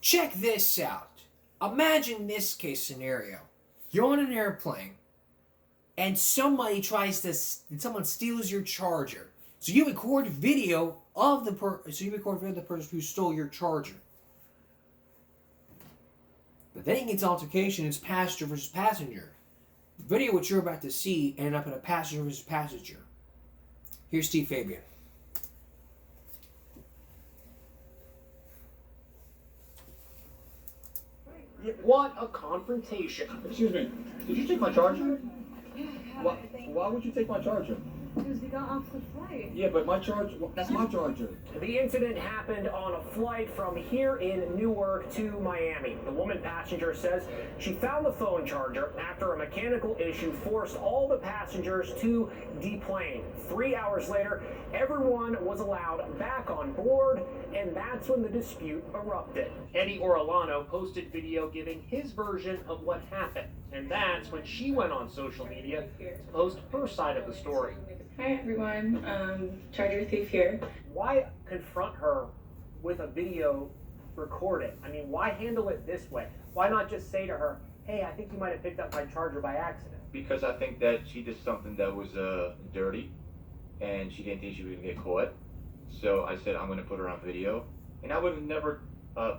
Check this out. Imagine this case scenario. You're on an airplane and someone steals your charger. So you record video of the person who stole your charger. But then it gets altercation. It's passenger versus passenger. The video which you're about to see ended up in a passenger versus passenger. Here's Steve Fabian. What a confrontation. Excuse me, did you take my charger? Yeah, Why would you take my charger? because we got off the flight. Yeah, but my charger, that's my charger. The incident happened on a flight from here in Newark to Miami. The woman passenger says she found the phone charger after a mechanical issue forced all the passengers to deplane. 3 hours later, everyone was allowed back on board, and that's when the dispute erupted. Eddie Orellano posted video giving his version of what happened, and that's when she went on social media to post her side of the story. Hi everyone, charger thief here. Why confront her with a video recording? I mean, why handle it this way? Why not just say to her, hey, I think you might have picked up my charger by accident? Because I think that she did something that was dirty, and she didn't think she was going to get caught. So I said, I'm going to put her on video. And I would have never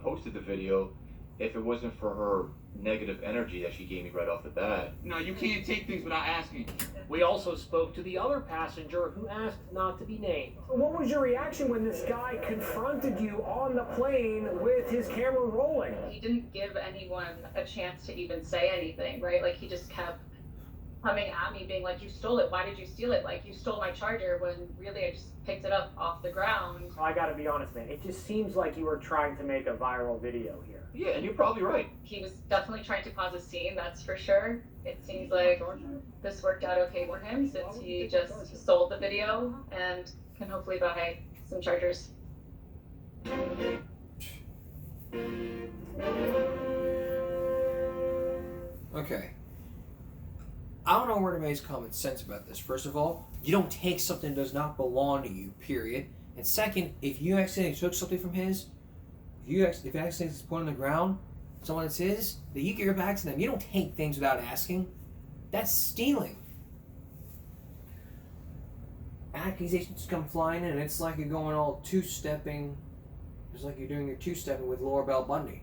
posted the video if it wasn't for her negative energy that she gave me right off the bat. No, you can't take things without asking. We also spoke to the other passenger who asked not to be named. What was your reaction when this guy confronted you on the plane with his camera rolling? He didn't give anyone a chance to even say anything, right? Like he just kept coming at me being like, you stole it, why did you steal it? Like you stole my charger, when really I just picked it up off the ground. I gotta be honest, man, it just seems like you were trying to make a viral video here. Yeah, and you're probably right. He was definitely trying to cause a scene, that's for sure. It seems like this worked out okay for him since he just sold the video and can hopefully buy some chargers. Okay. I don't know where to make common sense about this. First of all, you don't take something that does not belong to you, period. And second, if you accidentally took something from his, if you accidentally put on the ground, someone it's his, then you give it back to them. You don't take things without asking. That's stealing. Accusations come flying in, and it's like you're going all two-stepping. It's like you're doing your two-stepping with Laura Bell Bundy.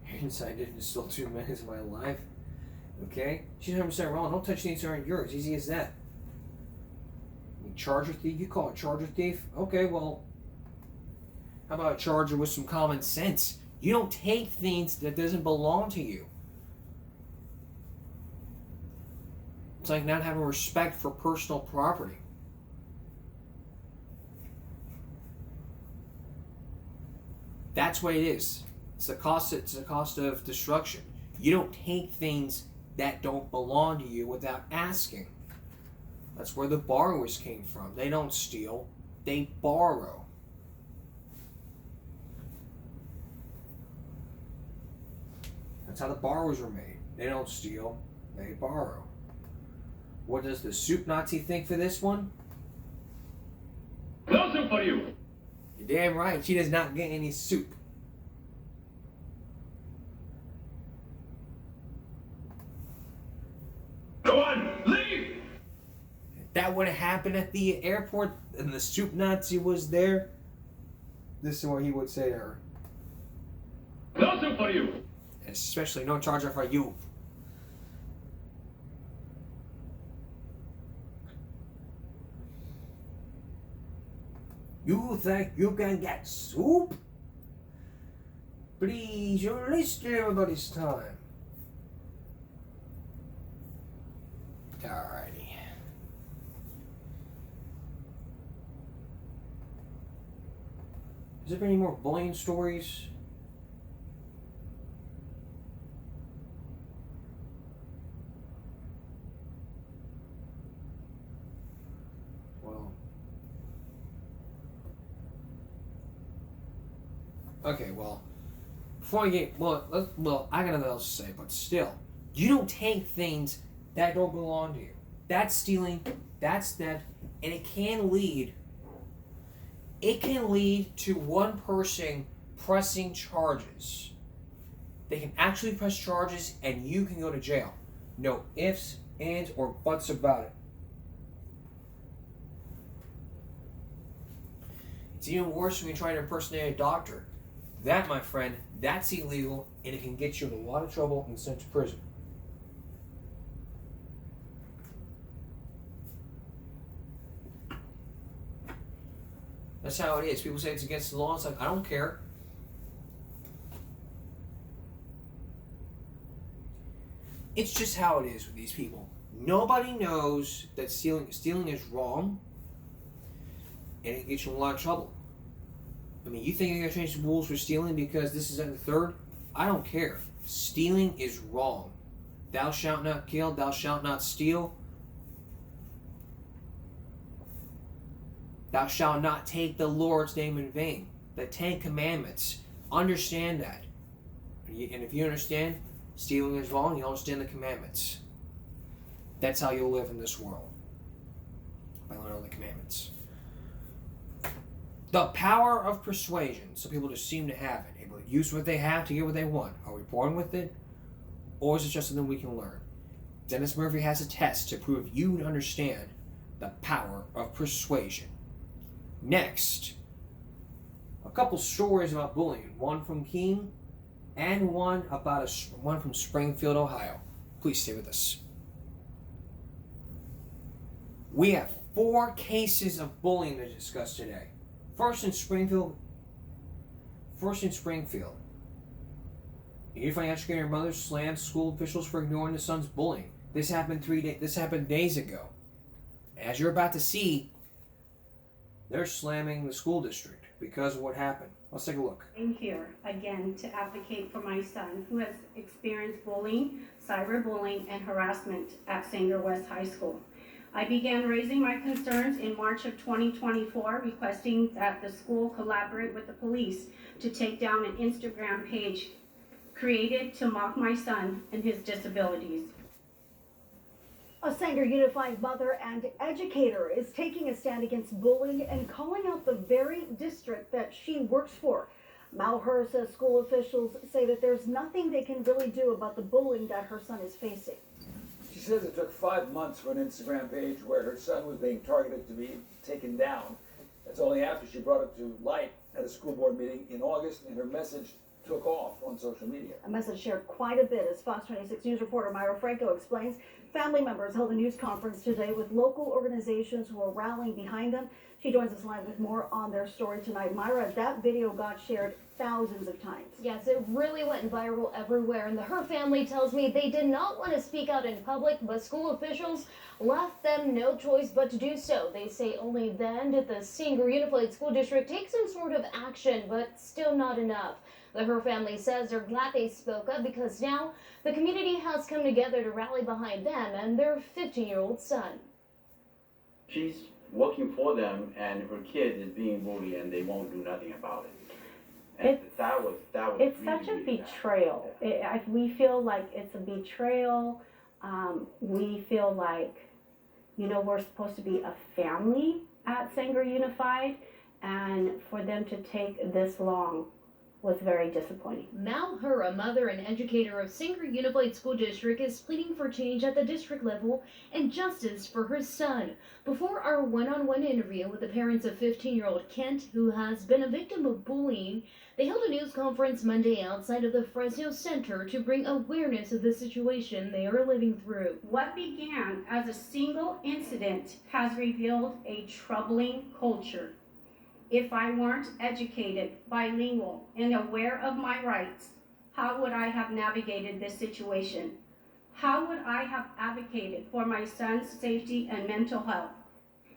I didn't steal 2 minutes of my life. Okay? She's 100% wrong. Don't touch things that aren't yours. Easy as that. Charger thief? You call it charger thief? Okay, well, how about a charger with some common sense? You don't take things that doesn't belong to you. It's like not having respect for personal property. That's what it is. It's the cost of destruction. You don't take things that don't belong to you without asking. That's where the borrowers came from. They don't steal, they borrow. That's how the borrowers were made. They don't steal, they borrow. What does the soup Nazi think for this one? No soup for you. You're damn right, she does not get any soup. Go on, leave. If that would have happened at the airport and the soup Nazi was there, this is what he would say to her. No soup for you. Especially no charger for you. You think you can get soup? Please, you're wasting everybody's time. Alrighty. Is there any more bullying stories? Well. Okay, well. Before I get I got nothing else to say, but still, you don't take things that don't belong to you. That's stealing. That's theft, and it can lead it can lead to one person pressing charges. They can actually press charges and you can go to jail. No ifs, ands, or buts about it. It's even worse when you're trying to impersonate a doctor. That, my friend, that's illegal and it can get you in a lot of trouble and sent to prison. That's how it is. People say it's against the law. It's like, I don't care. It's just how it is with these people. Nobody knows that stealing is wrong, and it gets you in a lot of trouble. I mean, you think you're going to change the rules for stealing because this is at the third? I don't care. Stealing is wrong. Thou shalt not kill, thou shalt not steal. Thou shalt not take the Lord's name in vain. The 10 Commandments. Understand that. And if you understand stealing is wrong, you understand the commandments. That's how you'll live in this world. By learning the commandments. The power of persuasion. Some people just seem to have it. Able to use what they have to get what they want. Are we born with it? Or is it just something we can learn? Dennis Murphy has a test to prove you understand the power of persuasion. Next, a couple stories about bullying. One from Keene and one from Springfield, Ohio. Please stay with us. We have 4 cases of bullying to discuss today. First in Springfield. A Unified Educator mother slams school officials for ignoring the son's bullying. This happened days ago. As you're about to see, they're slamming the school district because of what happened. Let's take a look. I'm here again to advocate for my son who has experienced bullying, cyberbullying, and harassment at Sanger West High School. I began raising my concerns in March of 2024, requesting that the school collaborate with the police to take down an Instagram page created to mock my son and his disabilities. A Sanger Unified mother and educator is taking a stand against bullying and calling out the very district that she works for. Malheur says school officials say that there's nothing they can really do about the bullying that her son is facing. She says it took 5 months for an Instagram page where her son was being targeted to be taken down. That's only after she brought it to light at a school board meeting in August, and her message took off on social media. A message shared quite a bit, as Fox 26 News reporter Myra Franco explains. Family members held a news conference today with local organizations who are rallying behind them. She joins us live with more on their story tonight. Myra, that video got shared thousands of times. Yes, it really went viral everywhere, and the Her family tells me they did not want to speak out in public, but school officials left them no choice but to do so. They say only then did the Sanger Unified School District take some sort of action, but still not enough. The Her family says they're glad they spoke up because now the community has come together to rally behind them and their 15-year-old son. She's working for them, and her kid is being bullied, and they won't do nothing about it. And that was It's really, such a really betrayal. We feel like it's a betrayal. We feel like, we're supposed to be a family at Sanger Unified, and for them to take this long was very disappointing. Malheur, a mother and educator of Sanger Unified School District, is pleading for change at the district level and justice for her son. Before our one-on-one interview with the parents of 15-year-old Kent, who has been a victim of bullying, they held a news conference Monday outside of the Fresno Center to bring awareness of the situation they are living through. What began as a single incident has revealed a troubling culture. If I weren't educated, bilingual, and aware of my rights, how would I have navigated this situation? How would I have advocated for my son's safety and mental health?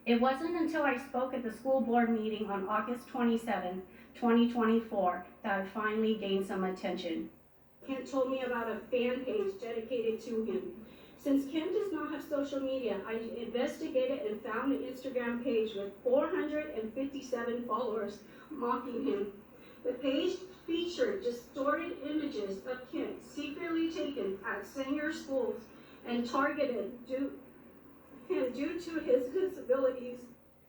It wasn't until I spoke at the school board meeting on August 27, 2024, that I finally gained some attention. Kent told me about a fan page dedicated to him. Since Kent does not have social media, I investigated and found an Instagram page with 457 followers mocking him. The page featured distorted images of Kent secretly taken at Sanger schools and targeted due to his disabilities.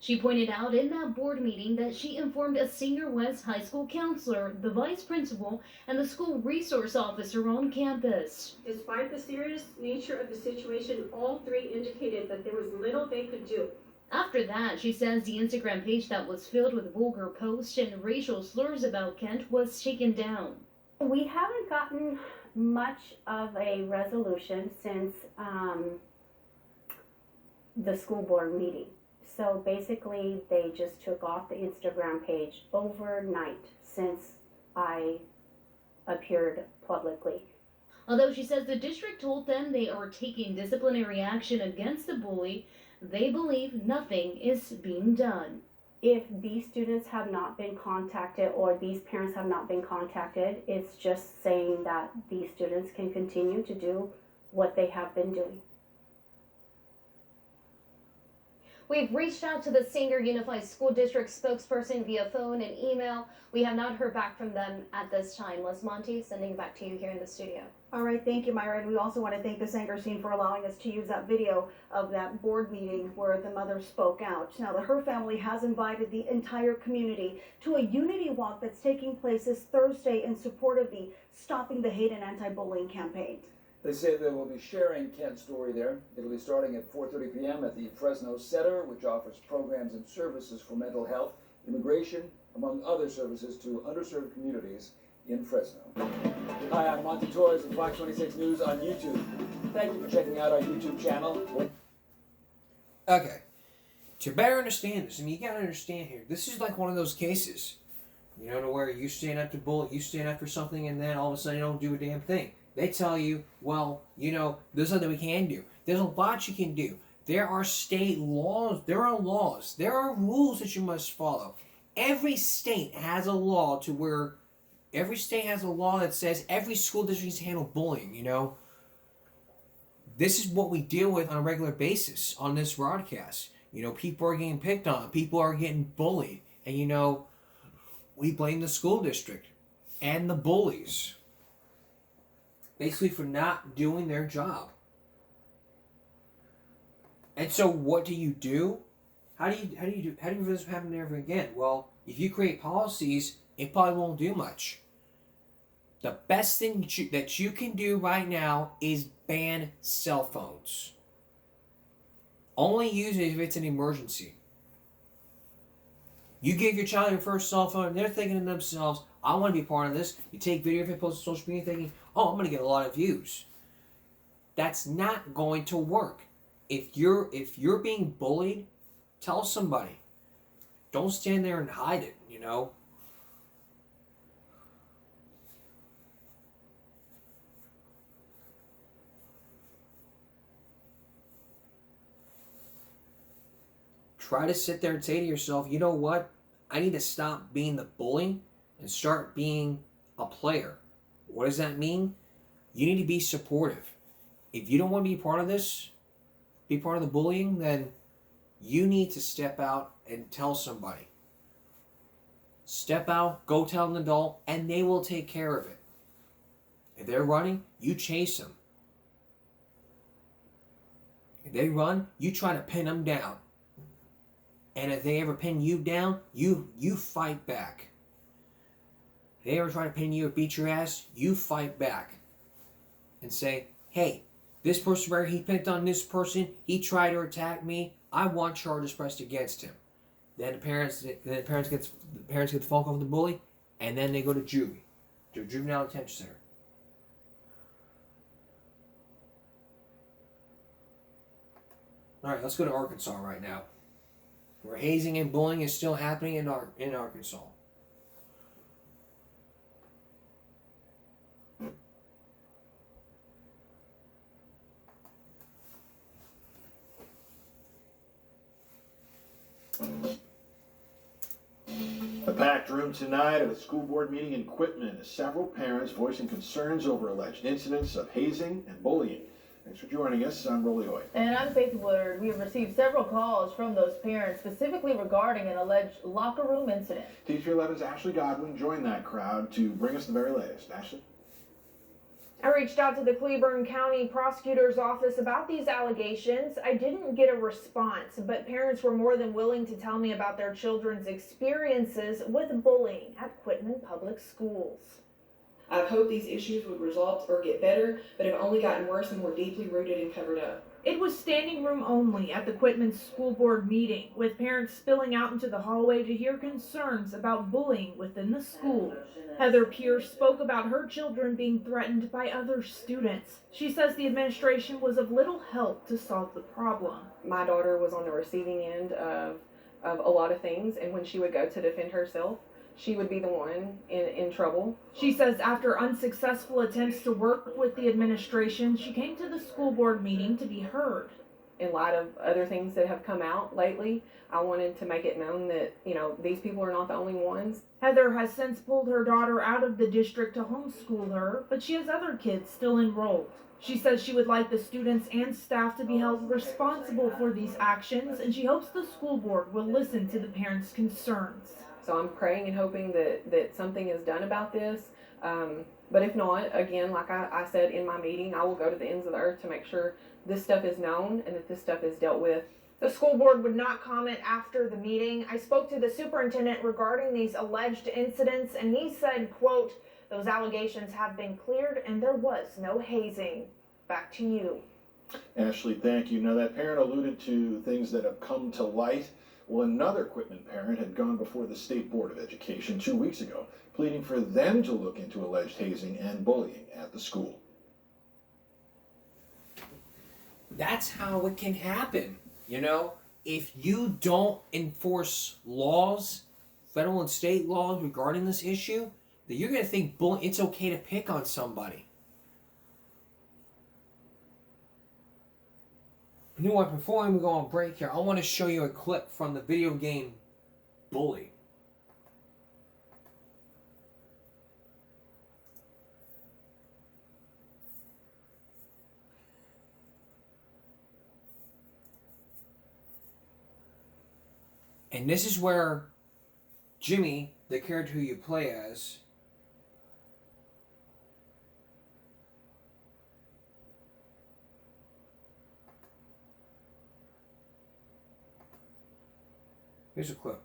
She pointed out in that board meeting that she informed a Singer West High School counselor, the vice principal, and the school resource officer on campus. Despite the serious nature of the situation, all three indicated that there was little they could do. After that, she says the Instagram page that was filled with vulgar posts and racial slurs about Kent was taken down. We haven't gotten much of a resolution since the school board meeting. So basically, they just took off the Instagram page overnight since I appeared publicly. Although she says the district told them they are taking disciplinary action against the bully, they believe nothing is being done. If these students have not been contacted or these parents have not been contacted, it's just saying that these students can continue to do what they have been doing. We've reached out to the Singer Unified School District spokesperson via phone and email. We have not heard back from them at this time. Les Monty, sending it back to you here in the studio. All right, thank you, Myra. And we also want to thank the Sanger scene for allowing us to use that video of that board meeting where the mother spoke out. Now, the Her family has invited the entire community to a unity walk that's taking place this Thursday in support of the Stopping the Hate and Anti-Bullying campaign. They say they will be sharing Kent's story there. It'll be starting at 4:30 p.m. at the Fresno Center, which offers programs and services for mental health, immigration, among other services to underserved communities in Fresno. Hi, I'm Monty Torres of Fox 26 News on YouTube. Thank you for checking out our YouTube channel. Okay. To better understand this, I mean, you gotta understand here, this is like one of those cases, you know, to where you stand up to bully, you stand up for something, and then all of a sudden you don't do a damn thing. They tell you, well, you know, there's nothing we can do. There's a lot you can do. There are state laws. There are laws. There are rules that you must follow. Every state has a law to where every state has a law that says every school district needs to handle bullying, you know. This is what we deal with on a regular basis on this broadcast. You know, people are getting picked on. People are getting bullied. And, you know, we blame the school district and the bullies. Basically for not doing their job. And so what do you do? How do you prevent this from happening ever again? Well, if you create policies, it probably won't do much. The best thing that you can do right now is ban cell phones. Only use it if it's an emergency. You give your child your first cell phone, and they're thinking to themselves, I want to be part of this. You take video of it, post on social media thinking, oh, I'm going to get a lot of views. That's not going to work. If you're being bullied, tell somebody. Don't stand there and hide it, you know. Try to sit there and say to yourself, you know what? I need to stop being the bully and start being a player. What does that mean? You need to be supportive. If you don't want to be part of this, be part of the bullying, then you need to step out and tell somebody. Step out, go tell an adult, and they will take care of it. If they're running, you chase them. If they run, you try to pin them down. And if they ever pin you down, you fight back. If they ever try to pin you or beat your ass, you fight back. And say, hey, this person where he picked on this person, he tried to attack me, I want charges pressed against him. Then the parents get the phone call from the bully, and then they go to juvie, to a juvenile detention center. All right, let's go to Arkansas right now, where hazing and bullying is still happening in Arkansas. A packed room tonight at a school board meeting in Quitman as several parents voicing concerns over alleged incidents of hazing and bullying. Thanks for joining us. I'm Rolly Hoy. And I'm Faith Woodard. We have received several calls from those parents specifically regarding an alleged locker room incident. TCR 11's Ashley Godwin joined that crowd to bring us the very latest. Ashley? I reached out to the Cleburne County Prosecutor's Office about these allegations. I didn't get a response, but parents were more than willing to tell me about their children's experiences with bullying at Quitman Public Schools. I've hoped these issues would resolve or get better, but have only gotten worse and more deeply rooted and covered up. It was standing room only at the Quitman School Board meeting, with parents spilling out into the hallway to hear concerns about bullying within the school. Heather Pierce spoke about her children being threatened by other students. She says the administration was of little help to solve the problem. My daughter was on the receiving end of a lot of things, and when she would go to defend herself, she would be the one in trouble. She says after unsuccessful attempts to work with the administration, she came to the school board meeting to be heard. In light of other things that have come out lately, I wanted to make it known that, these people are not the only ones. Heather has since pulled her daughter out of the district to homeschool her, but she has other kids still enrolled. She says she would like the students and staff to be held responsible for these actions, and she hopes the school board will listen to the parents' concerns. So I'm praying and hoping that something is done about this. But if not, again, like I said in my meeting, I will go to the ends of the earth to make sure this stuff is known and that this stuff is dealt with. The school board would not comment after the meeting. I spoke to the superintendent regarding these alleged incidents, and he said, quote, "Those allegations have been cleared and there was no hazing." Back to you. Ashley, thank you. Now, that parent alluded to things that have come to light. Well, another Quitman parent had gone before the State Board of Education 2 weeks ago, pleading for them to look into alleged hazing and bullying at the school. That's how it can happen. If you don't enforce laws, federal and state laws regarding this issue, then you're going to think it's okay to pick on somebody. You know what, before we go on break here, I want to show you a clip from the video game Bully. And this is where Jimmy, the character who you play as, here's a clip.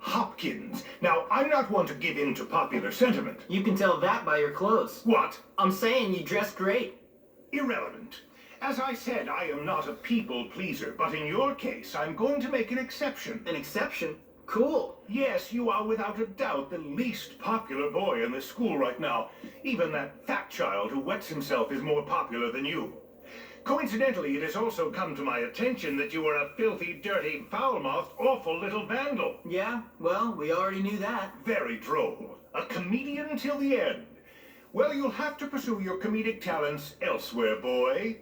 Hopkins. Now, I'm not one to give in to popular sentiment. You can tell that by your clothes. What? I'm saying you dress great. Irrelevant. As I said, I am not a people pleaser, but in your case, I'm going to make an exception. An exception? Cool. Yes, you are without a doubt the least popular boy in this school right now. Even that fat child who wets himself is more popular than you. Coincidentally, it has also come to my attention that you are a filthy, dirty, foul-mouthed, awful little vandal. Yeah, well, we already knew that. Very droll. A comedian till the end. Well, you'll have to pursue your comedic talents elsewhere, boy.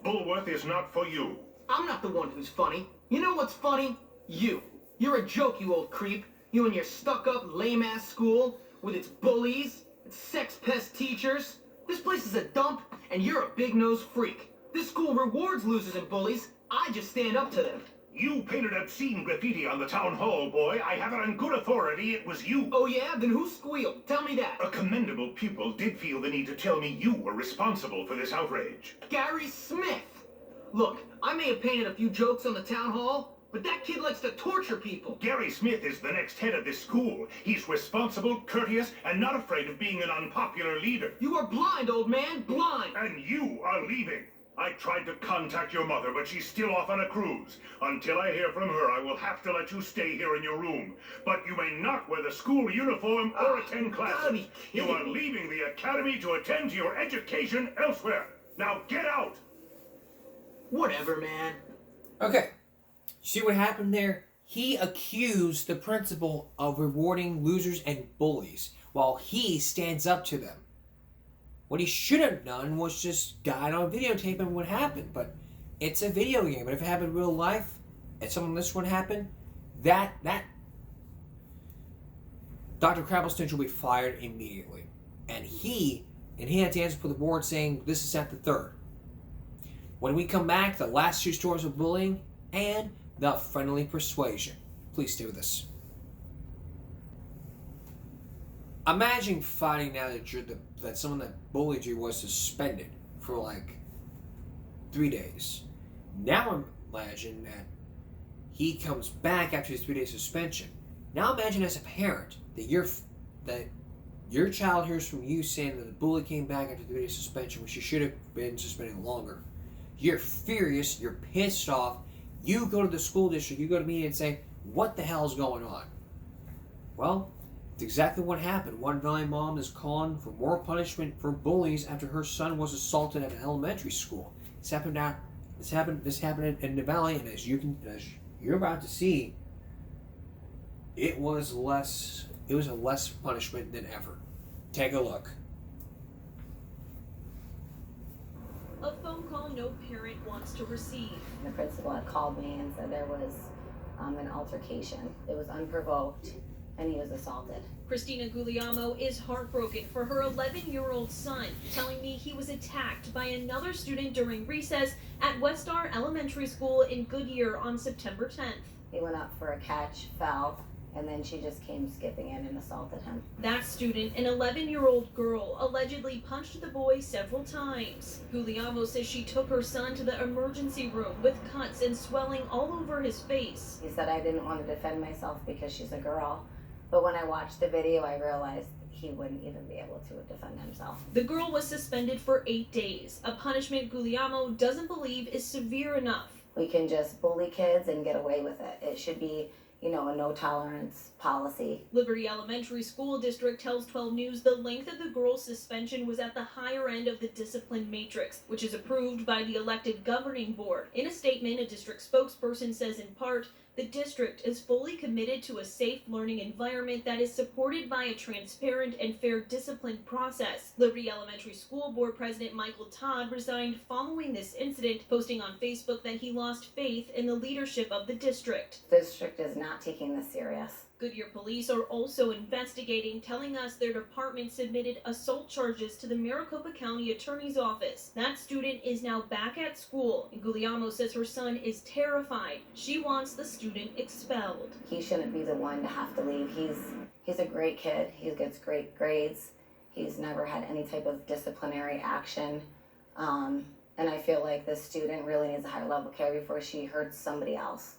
Bulworth is not for you. I'm not the one who's funny. You know what's funny? You. You're a joke, you old creep. You and your stuck-up, lame-ass school, with its bullies, its sex-pest teachers. This place is a dump, and you're a big-nosed freak. This school rewards losers and bullies. I just stand up to them. You painted obscene graffiti on the town hall, boy. I have it on good authority it was you. Oh yeah? Then who squealed? Tell me that. A commendable pupil did feel the need to tell me you were responsible for this outrage. Gary Smith! Look, I may have painted a few jokes on the town hall, but that kid likes to torture people. Gary Smith is the next head of this school. He's responsible, courteous, and not afraid of being an unpopular leader. You are blind, old man, blind! And you are leaving. I tried to contact your mother, but she's still off on a cruise. Until I hear from her, I will have to let you stay here in your room. But you may not wear the school uniform or attend classes. You are leaving the academy to attend to your education elsewhere. Now get out! Whatever, man. Okay. See what happened there? He accused the principal of rewarding losers and bullies while he stands up to them. What he should have done was just got on videotape and what happened. But it's a video game. But if it happened in real life, and something like this one happened, that Dr. Crabblestitch will be fired immediately. And he had to answer for the board saying this is at the third. When we come back, the last 2 stories of bullying and the friendly persuasion. Please stay with us. Imagine finding out that someone that bullied you was suspended for like 3 days. Now imagine that he comes back after his 3-day suspension. Now imagine as a parent that your child hears from you saying that the bully came back after 3-day suspension when she should have been suspended longer. You're furious, you're pissed off. You go to the school district, you go to media and say, what the hell is going on? Well, it's exactly what happened. One Valley mom is calling for more punishment for bullies after her son was assaulted at an elementary school. This happened in the Valley, and as you're about to see, it was a less punishment than ever. Take a look. A phone call no parent wants to receive. The principal had called me and said there was an altercation. It was unprovoked, and he was assaulted. Christina Guglielmo is heartbroken for her 11-year-old son, telling me he was attacked by another student during recess at Westar Elementary School in Goodyear on September 10th. He went up for a catch, fell, and then she just came skipping in and assaulted him. That student, an 11-year-old girl, allegedly punched the boy several times. Guglielmo says she took her son to the emergency room with cuts and swelling all over his face. He said I didn't want to defend myself because she's a girl, but when I watched the video, I realized he wouldn't even be able to defend himself. The girl was suspended for 8 days, a punishment Guglielmo doesn't believe is severe enough. We can just bully kids and get away with it. It should be, a no tolerance policy. Liberty Elementary School District tells 12 News the length of the girl's suspension was at the higher end of the discipline matrix, which is approved by the elected governing board. In a statement, a district spokesperson says in part, the district is fully committed to a safe learning environment that is supported by a transparent and fair discipline process. Liberty Elementary School Board President Michael Todd resigned following this incident, posting on Facebook that he lost faith in the leadership of the district. The district is not taking this serious. Goodyear police are also investigating, telling us their department submitted assault charges to the Maricopa County Attorney's Office. That student is now back at school, and Guglielmo says her son is terrified. She wants the student expelled. He shouldn't be the one to have to leave. He's a great kid. He gets great grades. He's never had any type of disciplinary action. And I feel like this student really needs a higher level care before she hurts somebody else.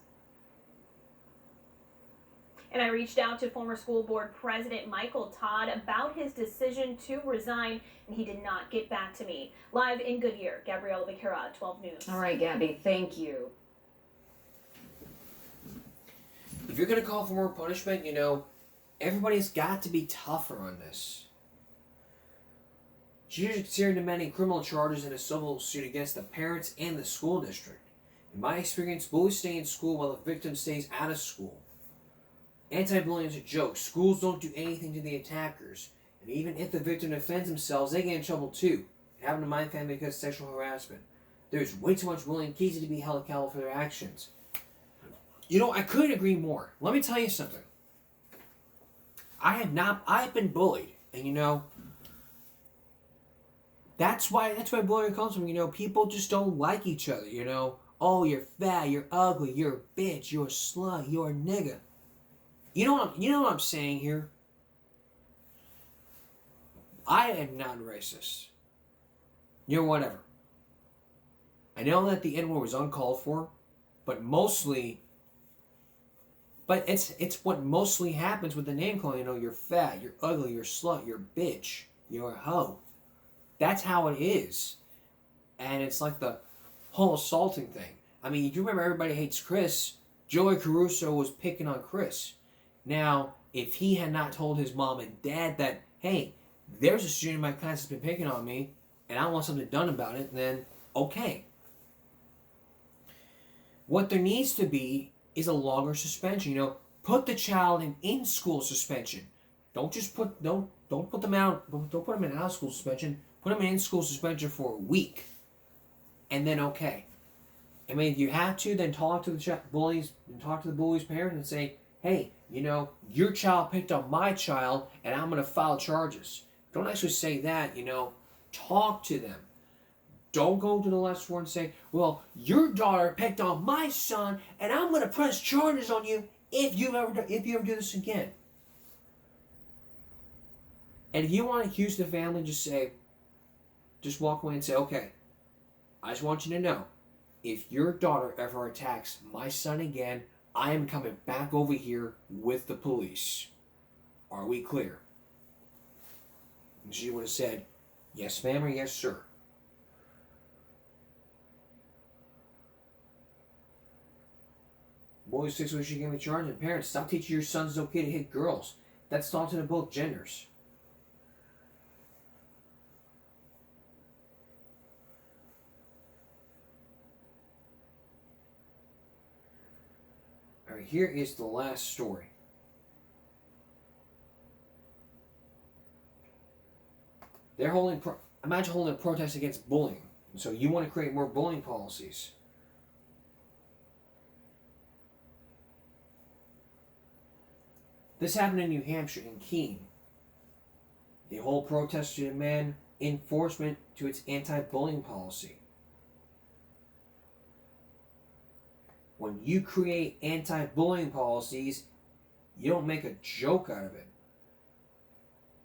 And I reached out to former school board president Michael Todd about his decision to resign, and he did not get back to me. Live in Goodyear, Gabriella Becerra, 12 News. All right, Gabby, thank you. If you're going to call for more punishment, everybody's got to be tougher on this. She's considering demanding criminal charges in a civil suit against the parents and the school district. In my experience, bullies stay in school while the victim stays out of school. Anti-bullying is a joke. Schools don't do anything to the attackers. And even if the victim defends themselves, they get in trouble too. It happened to my family because of sexual harassment. There's way too much bullying, kids need to be held accountable for their actions. I couldn't agree more. Let me tell you something. I've been bullied. And that's why bullying comes from. People just don't like each other, Oh, you're fat, you're ugly, you're a bitch, you're a slut, you're a nigga. You know what I'm saying here? I am not racist. Whatever. I know that the N-word was uncalled for, but it's what mostly happens with the name calling. You're fat, you're ugly, you're a slut, you're a bitch, you're a hoe. That's how it is. And it's like the whole assaulting thing. I mean, you remember Everybody Hates Chris? Joey Caruso was picking on Chris. Now, if he had not told his mom and dad that, hey, there's a student in my class that's been picking on me, and I want something done about it, then okay. What there needs to be is a longer suspension. Put the child in in-school suspension. Don't put them in out-of-school suspension. Put them in in-school suspension for a week, and then okay. I mean, if you have to, then talk to the bullies parents and say, hey, your child picked on my child, and I'm going to file charges. Don't actually say that, talk to them. Don't go to the last floor and say, well, your daughter picked on my son, and I'm going to press charges on you if you ever do this again. And if you want to accuse the family, just walk away and say, okay, I just want you to know, if your daughter ever attacks my son again, I am coming back over here with the police. Are we clear? And she would have said, yes, ma'am, or yes, sir. Boys 6 weeks, she gave me charge, and parents, stop teaching your sons it's okay to hit girls. That's taunting to both genders. Alright, here is the last story. They're imagine holding a protest against bullying. So you want to create more bullying policies. This happened in New Hampshire, in Keene. They hold protests to demand enforcement to its anti-bullying policy. When you create anti-bullying policies, you don't make a joke out of it.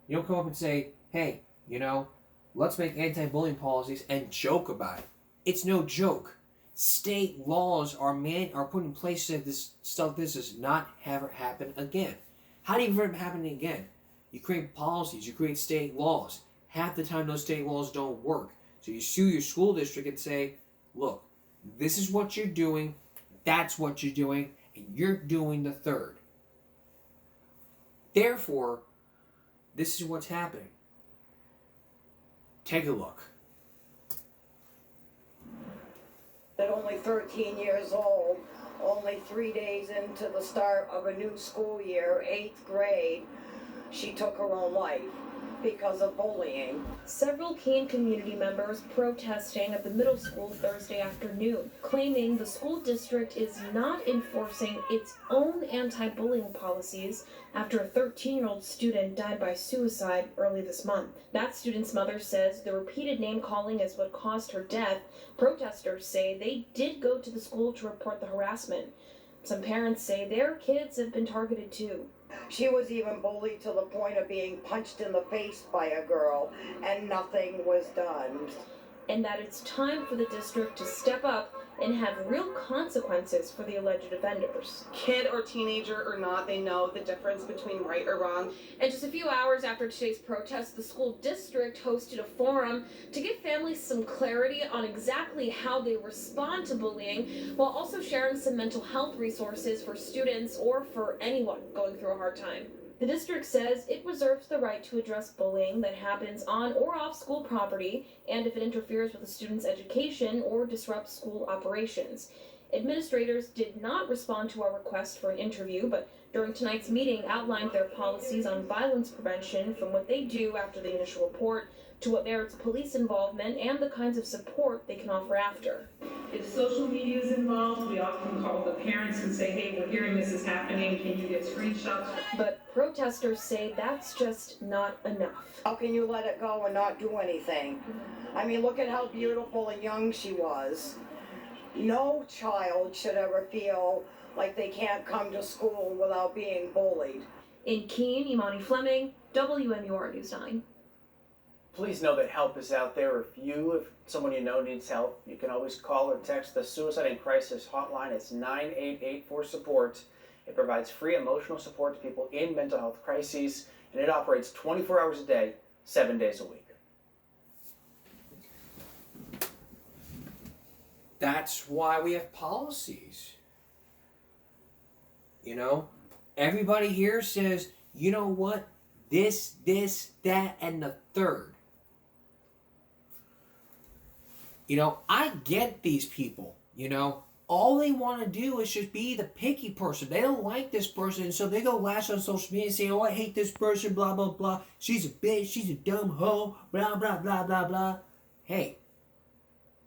You don't come up and say, hey, let's make anti-bullying policies and joke about it. It's no joke. State laws are put in place so that this does not ever happen again. How do you prevent it happening again? You create policies, you create state laws. Half the time those state laws don't work. So you sue your school district and say, look, this is what you're doing, that's what you're doing, and you're doing the third. Therefore, this is what's happening. Take a look. At only 13 years old, only 3 days into the start of a new school year, 8th grade, she took her own life because of bullying. Several Keene community members protesting at the middle school Thursday afternoon, claiming the school district is not enforcing its own anti-bullying policies after a 13-year-old student died by suicide early this month. That student's mother says the repeated name-calling is what caused her death. Protesters say they did go to the school to report the harassment. Some parents say their kids have been targeted too. She was even bullied to the point of being punched in the face by a girl, and nothing was done. And that it's time for the district to step up and have real consequences for the alleged offenders. Kid or teenager or not, they know the difference between right or wrong. And just a few hours after today's protest, the school district hosted a forum to give families some clarity on exactly how they respond to bullying, while also sharing some mental health resources for students or for anyone going through a hard time. The district says it reserves the right to address bullying that happens on or off school property, and if it interferes with a student's education or disrupts school operations. Administrators did not respond to our request for an interview, but during tonight's meeting outlined their policies on violence prevention, from what they do after the initial report to what merits police involvement and the kinds of support they can offer after. If social media is involved, we often call the parents and say, hey, we're hearing this is happening, can you get screenshots? But protesters say that's just not enough. How can you let it go and not do anything? I mean, look at how beautiful and young she was. No child should ever feel like they can't come to school without being bullied. In Keene, Imani Fleming, WMUR News 9. Please know that help is out there. If someone you know needs help, you can always call or text the Suicide and Crisis Hotline. It's 9884 support. It provides free emotional support to people in mental health crises, and it operates 24 hours a day, 7 days a week. That's why we have policies. Everybody here says, you know what? This, that, and the third. I get these people, all they want to do is just be the picky person. They don't like this person, so they go lash on social media and say, oh, I hate this person, blah, blah, blah. She's a bitch, she's a dumb hoe, blah, blah, blah, blah, blah. Hey,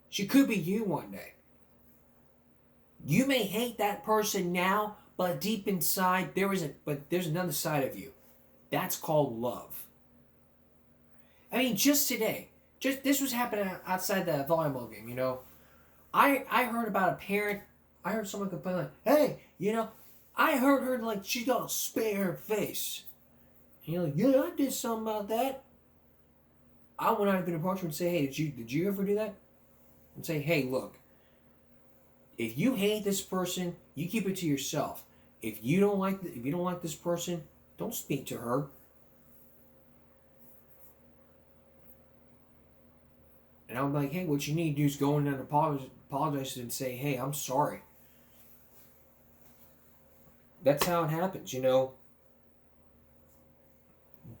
she could be you one day. You may hate that person now, but deep inside, there's another side of you. That's called love. I mean, just today, Just this was happening outside the volleyball game, you know. I heard about a parent. I heard someone complain like, "Hey, you know, I heard her like she got a spit in her face." And you're like, "Yeah, I did something about that." I would not even approach her and say, "Hey, did you ever do that?" And say, "Hey, look. If you hate this person, you keep it to yourself. If you don't like this person, don't speak to her." And I'm like, "Hey, what you need to do is go in and apologize and say, hey, I'm sorry." That's how it happens, you know.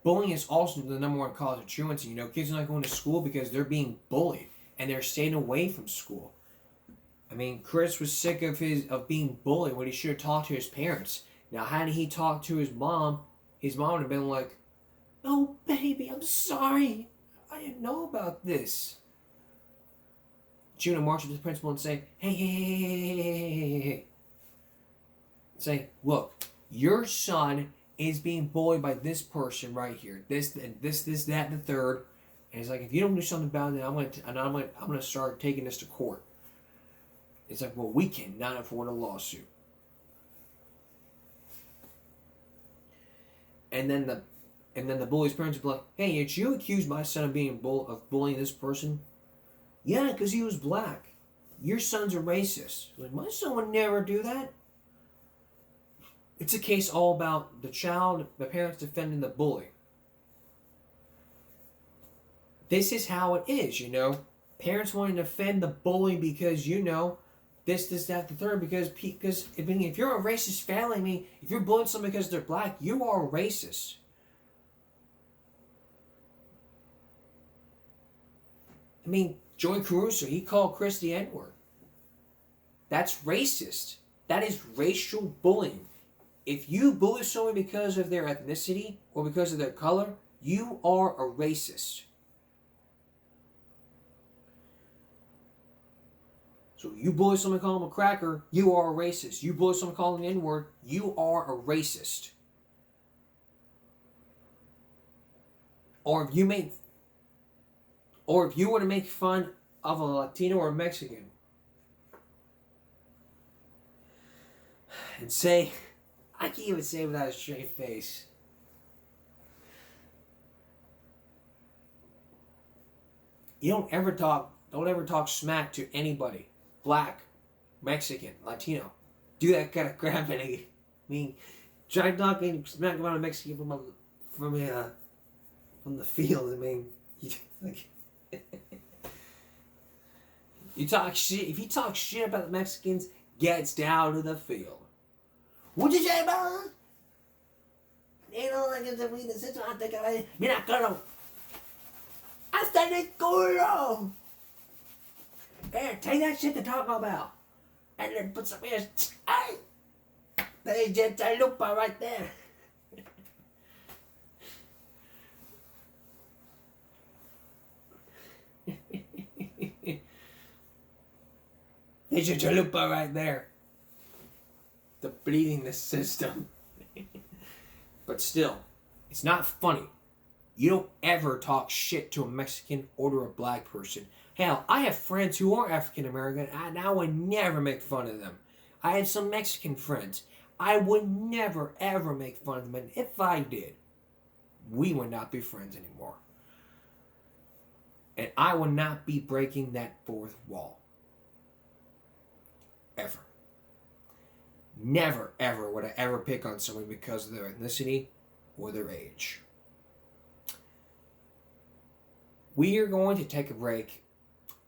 Bullying is also the #1 cause of truancy. You know, kids are not going to school because they're being bullied and they're staying away from school. I mean, Chris was sick of being bullied when he should have talked to his parents. Now, had he talked to his mom would have been like, "Oh, baby, I'm sorry. I didn't know about this." June march up to the principal and say, hey. Say, "Look, your son is being bullied by this person right here. This, that, and the third." And he's like, "If you don't do something about it, I'm gonna start taking this to court." It's like, "Well, we cannot afford a lawsuit." And then the bully's parents would be like, "Hey, did you accuse my son of bullying this person?" "Yeah, because he was black." "Your son's a racist." Like, "My son would never do that." It's a case all about the parents defending the bully. This is how it is, you know. Parents wanting to defend the bully because, you know, this, that, the third, because if you're a racist family, I mean, if you're bullying someone because they're black, you are a racist. I mean, Joey Caruso, he called Chris the N-word. That's racist. That is racial bullying. If you bully someone because of their ethnicity or because of their color, you are a racist. So you bully someone, call them a cracker, you are a racist. You bully someone, call them the N-word, you are a racist. Or if you were to make fun of a Latino or a Mexican and say, I can't even say it without a straight face, you don't ever talk smack to anybody. Black, Mexican, Latino. Do that kind of crap, and I mean, try talking smack about a Mexican from the field. I mean, you talk shit. If you talk shit about the Mexicans, gets down to the field. What'd you say about us? You know, like it's a mira, claro. Hasta el culo. There, take that shit to talk about. And then put some ears. Hey! There's Jetta Lupa right there. There's Jetta Lupa right there. Depleting the system. But still, it's not funny. You don't ever talk shit to a Mexican or to a black person. Hell, I have friends who are African American, and I would never make fun of them. I had some Mexican friends. I would never, ever make fun of them, and if I did, we would not be friends anymore. And I would not be breaking that fourth wall. Ever. Never, ever would I ever pick on someone because of their ethnicity or their age. We are going to take a break,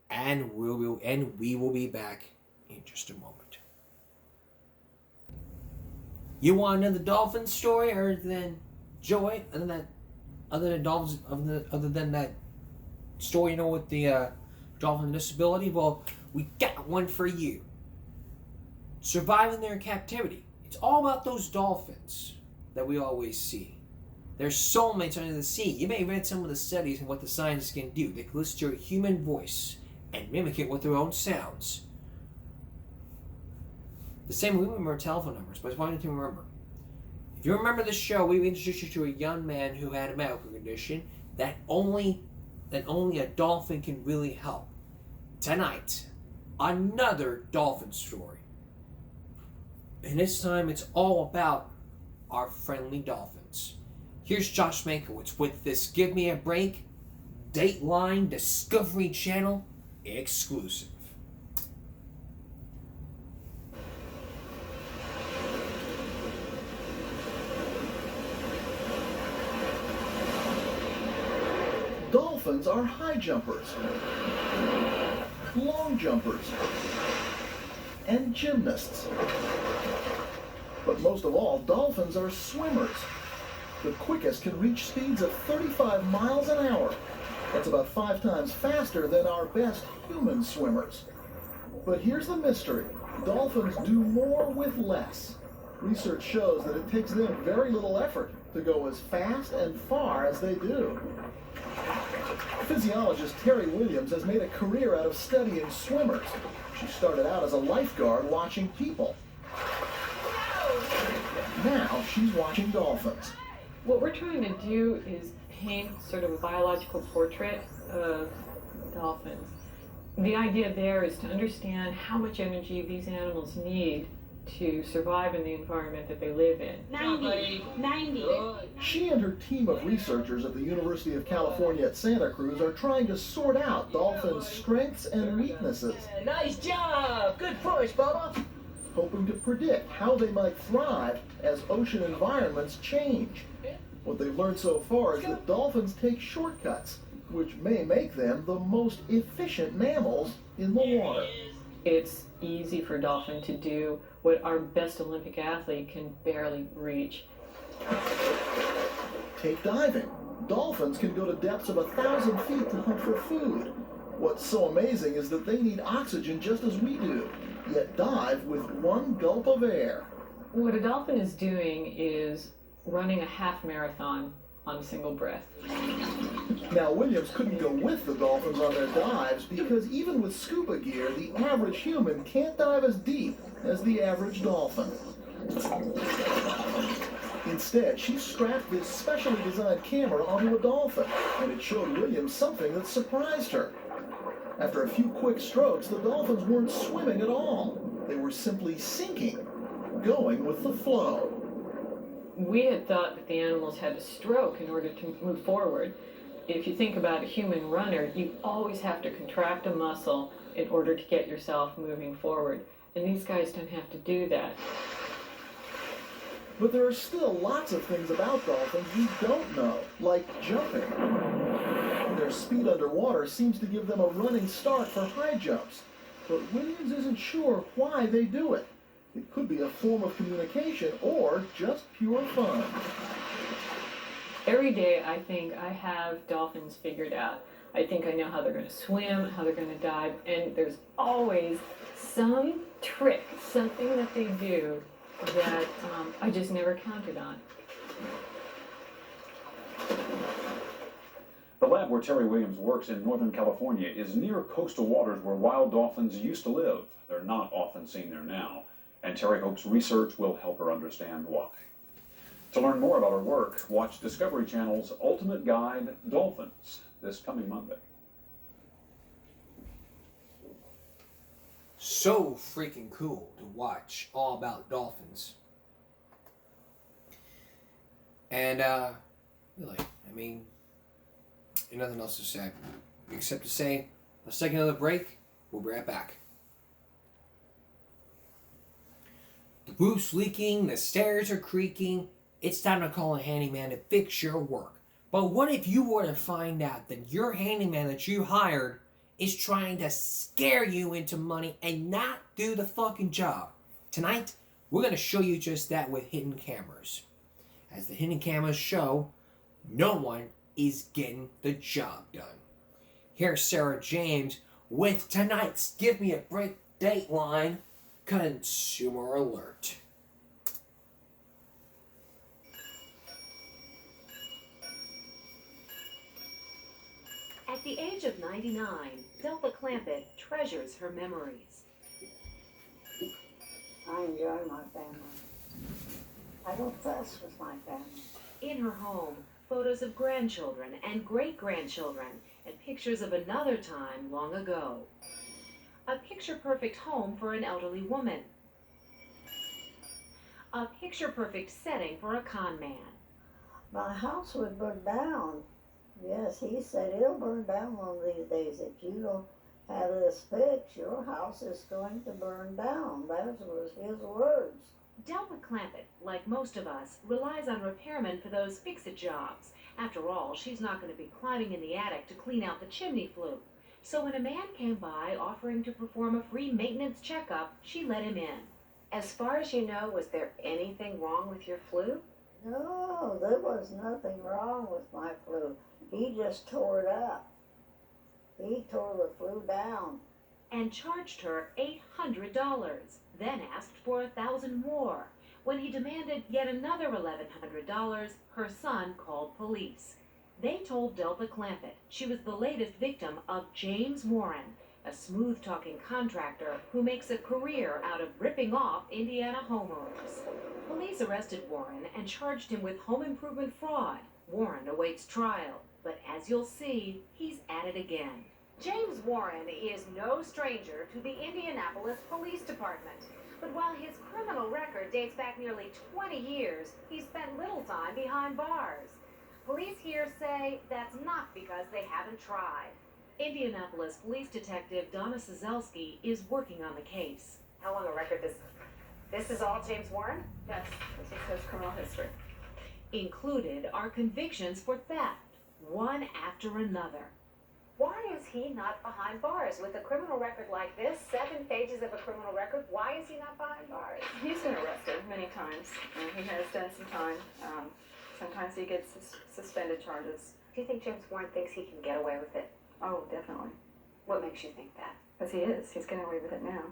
and we will be back in just a moment. You want another dolphin story, other than Joy, other than that story, you know, with the dolphin disability? Well, we got one for you. Surviving their captivity. It's all about those dolphins that we always see. There's soulmates under the sea. You may have read some of the studies and what the scientists can do. They can listen to a human voice and mimic it with their own sounds. The same, we remember telephone numbers, but it's one thing to remember. If you remember the show, we introduced you to a young man who had a medical condition that only then only a dolphin can really help. Tonight, another dolphin story. And this time it's all about our friendly dolphins. Here's Josh Mankiewicz with this Give Me a Break Dateline Discovery Channel exclusive. Dolphins are high jumpers, long jumpers, and gymnasts. But most of all, dolphins are swimmers. The quickest can reach speeds of 35 miles an hour. That's about 5 times faster than our best human swimmers. But here's the mystery. Dolphins do more with less. Research shows that it takes them very little effort to go as fast and far as they do. Physiologist Terry Williams has made a career out of studying swimmers. She started out as a lifeguard watching people. Now she's watching dolphins. What we're trying to do is paint sort of a biological portrait of dolphins. The idea there is to understand how much energy these animals need to survive in the environment that they live in. 90. She and her team of researchers at the University of California at Santa Cruz are trying to sort out dolphins' strengths and weaknesses. Nice job! Good push, Bubba! Hoping to predict how they might thrive as ocean environments change. What they've learned so far is that dolphins take shortcuts, which may make them the most efficient mammals in the water. It's easy for a dolphin to do what our best Olympic athlete can barely reach. Take diving. Dolphins can go to depths of 1,000 feet to hunt for food. What's so amazing is that they need oxygen just as we do, yet dive with one gulp of air. What a dolphin is doing is running a half marathon on a single breath. Now, Williams couldn't go with the dolphins on their dives because even with scuba gear, the average human can't dive as deep as the average dolphin. Instead, she strapped this specially designed camera onto a dolphin, and it showed Williams something that surprised her. After a few quick strokes, the dolphins weren't swimming at all. They were simply sinking, going with the flow. We had thought that the animals had a stroke in order to move forward. If you think about a human runner, you always have to contract a muscle in order to get yourself moving forward. And these guys don't have to do that. But there are still lots of things about dolphins we don't know, like jumping. Their speed underwater seems to give them a running start for high jumps. But Williams isn't sure why they do it. It could be a form of communication or just pure fun. Every day I think I have dolphins figured out. I think I know how they're going to swim, how they're going to dive, and there's always some trick, something that they do that I just never counted on. The lab where Terry Williams works in Northern California is near coastal waters where wild dolphins used to live. They're not often seen there now, and Terry hopes research will help her understand why. To learn more about her work, watch Discovery Channel's Ultimate Guide Dolphins this coming Monday. So freaking cool to watch all about dolphins. And, really, I mean, nothing else to say. Except to say, let's take another break. We'll be right back. The roof's leaking, the stairs are creaking. It's time to call a handyman to fix your work. But what if you were to find out that your handyman that you hired is trying to scare you into money and not do the fucking job? Tonight, we're going to show you just that with hidden cameras. As the hidden cameras show, no one is getting the job done. Here's Sarah James with tonight's Give Me a Break Dateline Consumer Alert. At the age of 99, Delta Clampett treasures her memories. I enjoy my family. I don't fuss with my family. In her home, photos of grandchildren and great-grandchildren, and pictures of another time long ago. A picture-perfect home for an elderly woman. A picture-perfect setting for a con man. My house would burn down. Yes, he said it'll burn down one of these days. If you don't have this fixed, your house is going to burn down. That was his words. Delma Clampett, like most of us, relies on repairmen for those fix-it jobs. After all, she's not going to be climbing in the attic to clean out the chimney flue. So when a man came by offering to perform a free maintenance checkup, she let him in. As far as you know, was there anything wrong with your flue? No, there was nothing wrong with my flue. He just tore it up. He tore the flue down. And charged her $800, then asked for $1,000 more. When he demanded yet another $1,100, her son called police. They told Delta Clampett she was the latest victim of James Warren, a smooth-talking contractor who makes a career out of ripping off Indiana homeowners. Police arrested Warren and charged him with home improvement fraud. Warren awaits trial, but as you'll see, he's at it again. James Warren is no stranger to the Indianapolis Police Department. But while his criminal record dates back nearly 20 years, he spent little time behind bars. Police here say that's not because they haven't tried. Indianapolis Police Detective Donna Sazelski is working on the case. How long a record is this is all James Warren? Yes, this is his criminal history. Included are convictions for theft, one after another. Why is he not behind bars? With a criminal record like this, 7 pages of a criminal record, why is he not behind bars? He's been arrested many times, and he has done some time. Sometimes he gets suspended charges. Do you think James Warren thinks he can get away with it? Oh, definitely. What makes you think that? Because he is. He's getting away with it now.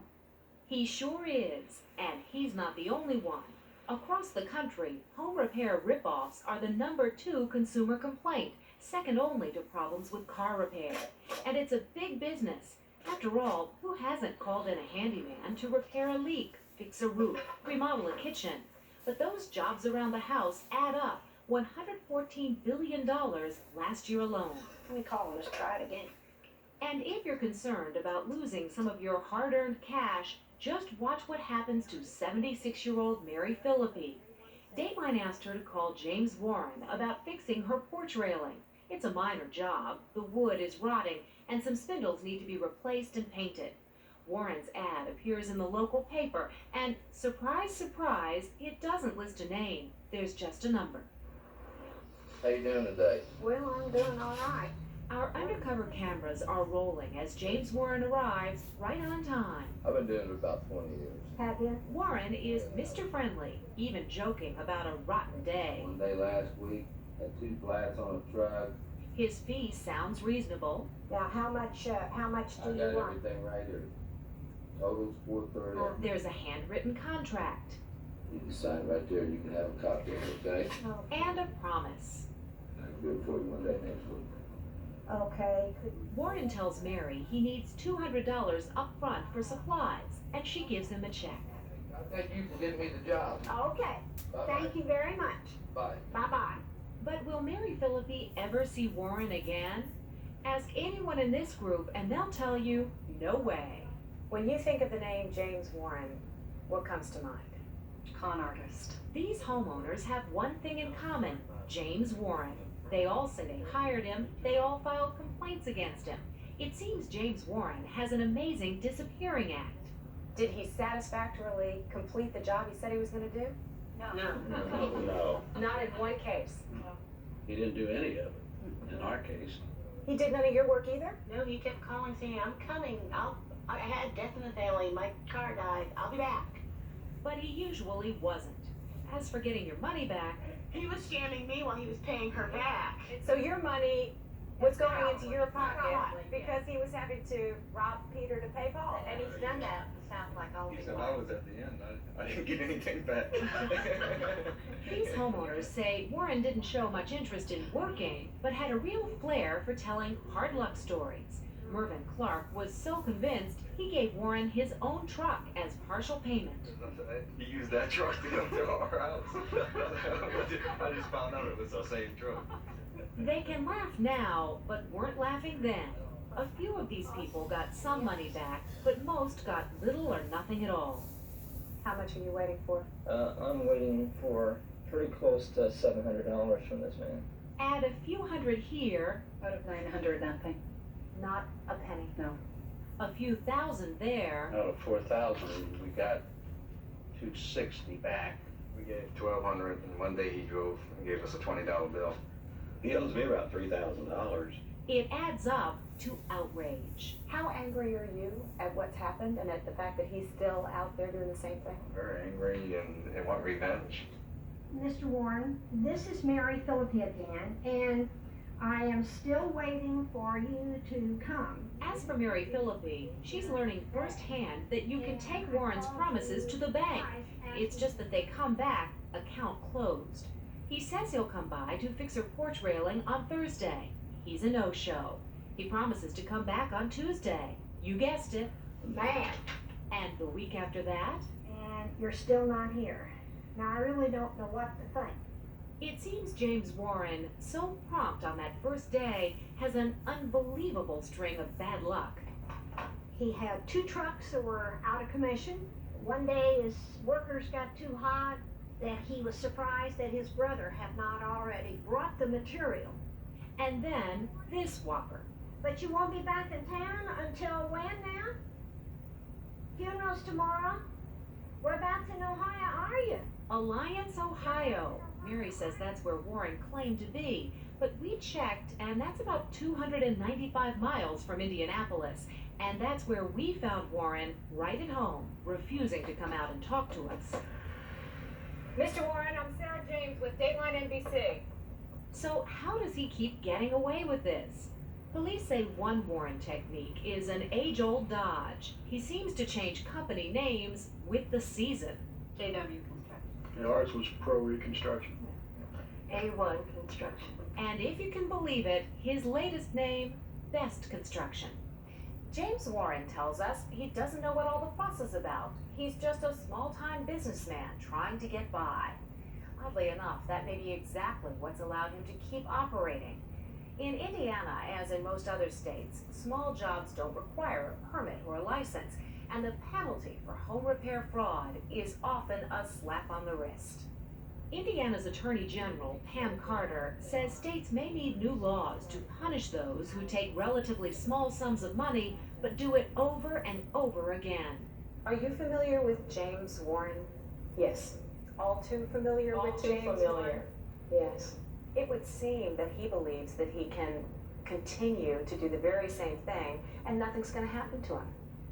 He sure is, and he's not the only one. Across the country, home repair rip-offs are the #2 consumer complaint, second only to problems with car repair. And it's a big business. After all, who hasn't called in a handyman to repair a leak, fix a roof, remodel a kitchen? But those jobs around the house add up. $114 billion last year alone. Let me call him, let's try it again. And if you're concerned about losing some of your hard-earned cash, just watch what happens to 76-year-old Mary Philippi. Dateline asked her to call James Warren about fixing her porch railing. It's a minor job. The wood is rotting, and some spindles need to be replaced and painted. Warren's ad appears in the local paper, and surprise, surprise, it doesn't list a name. There's just a number. How you doing today? Well, I'm doing all right. Our undercover cameras are rolling as James Warren arrives right on time. I've been doing it about 20 years. Have you? Warren is Mr. Friendly, even joking about a rotten day. One day last week, had 2 flats on a truck. His fee sounds reasonable. Now, how much do I you got want? everything right here. Total's $430. There's a handwritten contract. You can sign right there. You can have a copy of it, okay? And a promise. I'll do it for you one day next week. Okay. Warren tells Mary he needs $200 up front for supplies, and she gives him a check. I think you can give me the job. Okay. Bye-bye. Thank you very much. Bye. Bye-bye. But will Mary Philippi ever see Warren again? Ask anyone in this group, and they'll tell you, no way. When you think of the name James Warren, what comes to mind? Con artist. These homeowners have one thing in common, James Warren. They all say they hired him, they all filed complaints against him. It seems James Warren has an amazing disappearing act. Did he satisfactorily complete the job he said he was going to do? No. No. Not in one case. He didn't do any of it, in our case. He did none of your work either? No, he kept calling saying, I'm coming. I had death in the family. My car died. I'll be back. But he usually wasn't. As for getting your money back, He was scamming me while he was paying her back. So your money was going into your pocket because he was having to rob Peter to pay Paul. And he's done that. It sounds like all Except I was at the end. I didn't get anything back. these homeowners say Warren didn't show much interest in working, but had a real flair for telling hard luck stories. Mervyn Clark was so convinced he gave Warren his own truck as partial payment. You used that truck to come to our house. I just found out it was the same truck. They can laugh now, but weren't laughing then. A few of these people got some money back, but most got little or nothing at all. How much are you waiting for? I'm waiting for pretty close to $700 from this man. Add a few hundred here. Out of 900, nothing. Not a penny. No. A few thousand there. Out of 4,000, we got 260 back. We gave $1,200, and one day he drove and gave us a $20 bill. He owes me about $3,000. It adds up to outrage. How angry are you at what's happened and at the fact that he's still out there doing the same thing? Very angry and want revenge. Mr. Warren, this is Mary Philippi again, and I am still waiting for you to come. As for Mary Philippi, she's learning firsthand that you can take Warren's promises to the bank. It's just that they come back, account closed. He says he'll come by to fix her porch railing on Thursday. He's a no-show. He promises to come back on Tuesday. You guessed it. Man. And the week after that? And you're still not here. Now, I really don't know what to think. It seems James Warren, so prompt on that first day, has an unbelievable string of bad luck. He had 2 trucks that were out of commission. One day his workers got too hot that he was surprised that his brother had not already brought the material. And then this whopper. But you won't be back in town until when now? Funeral's tomorrow? Whereabouts in Ohio are you? Alliance, Ohio. Mary says that's where Warren claimed to be. But we checked, and that's about 295 miles from Indianapolis. And that's where we found Warren, right at home, refusing to come out and talk to us. Mr. Warren, I'm Sarah James with Dateline NBC. So how does he keep getting away with this? Police say one Warren technique is an age-old dodge. He seems to change company names with the season. JW Construction. And ours was Pro Reconstruction. A1 Construction. And if you can believe it, his latest name, Best Construction. James Warren tells us he doesn't know what all the fuss is about. He's just a small-time businessman trying to get by. Oddly enough, that may be exactly what's allowed him to keep operating. In Indiana, as in most other states, small jobs don't require a permit or a license, and the penalty for home repair fraud is often a slap on the wrist. Indiana's Attorney General, Pam Carter, says states may need new laws to punish those who take relatively small sums of money but do it over and over again. Are you familiar with James Warren? Yes. All too familiar with James familiar. Warren? Yes. It would seem that he believes that he can continue to do the very same thing and nothing's going to happen to him.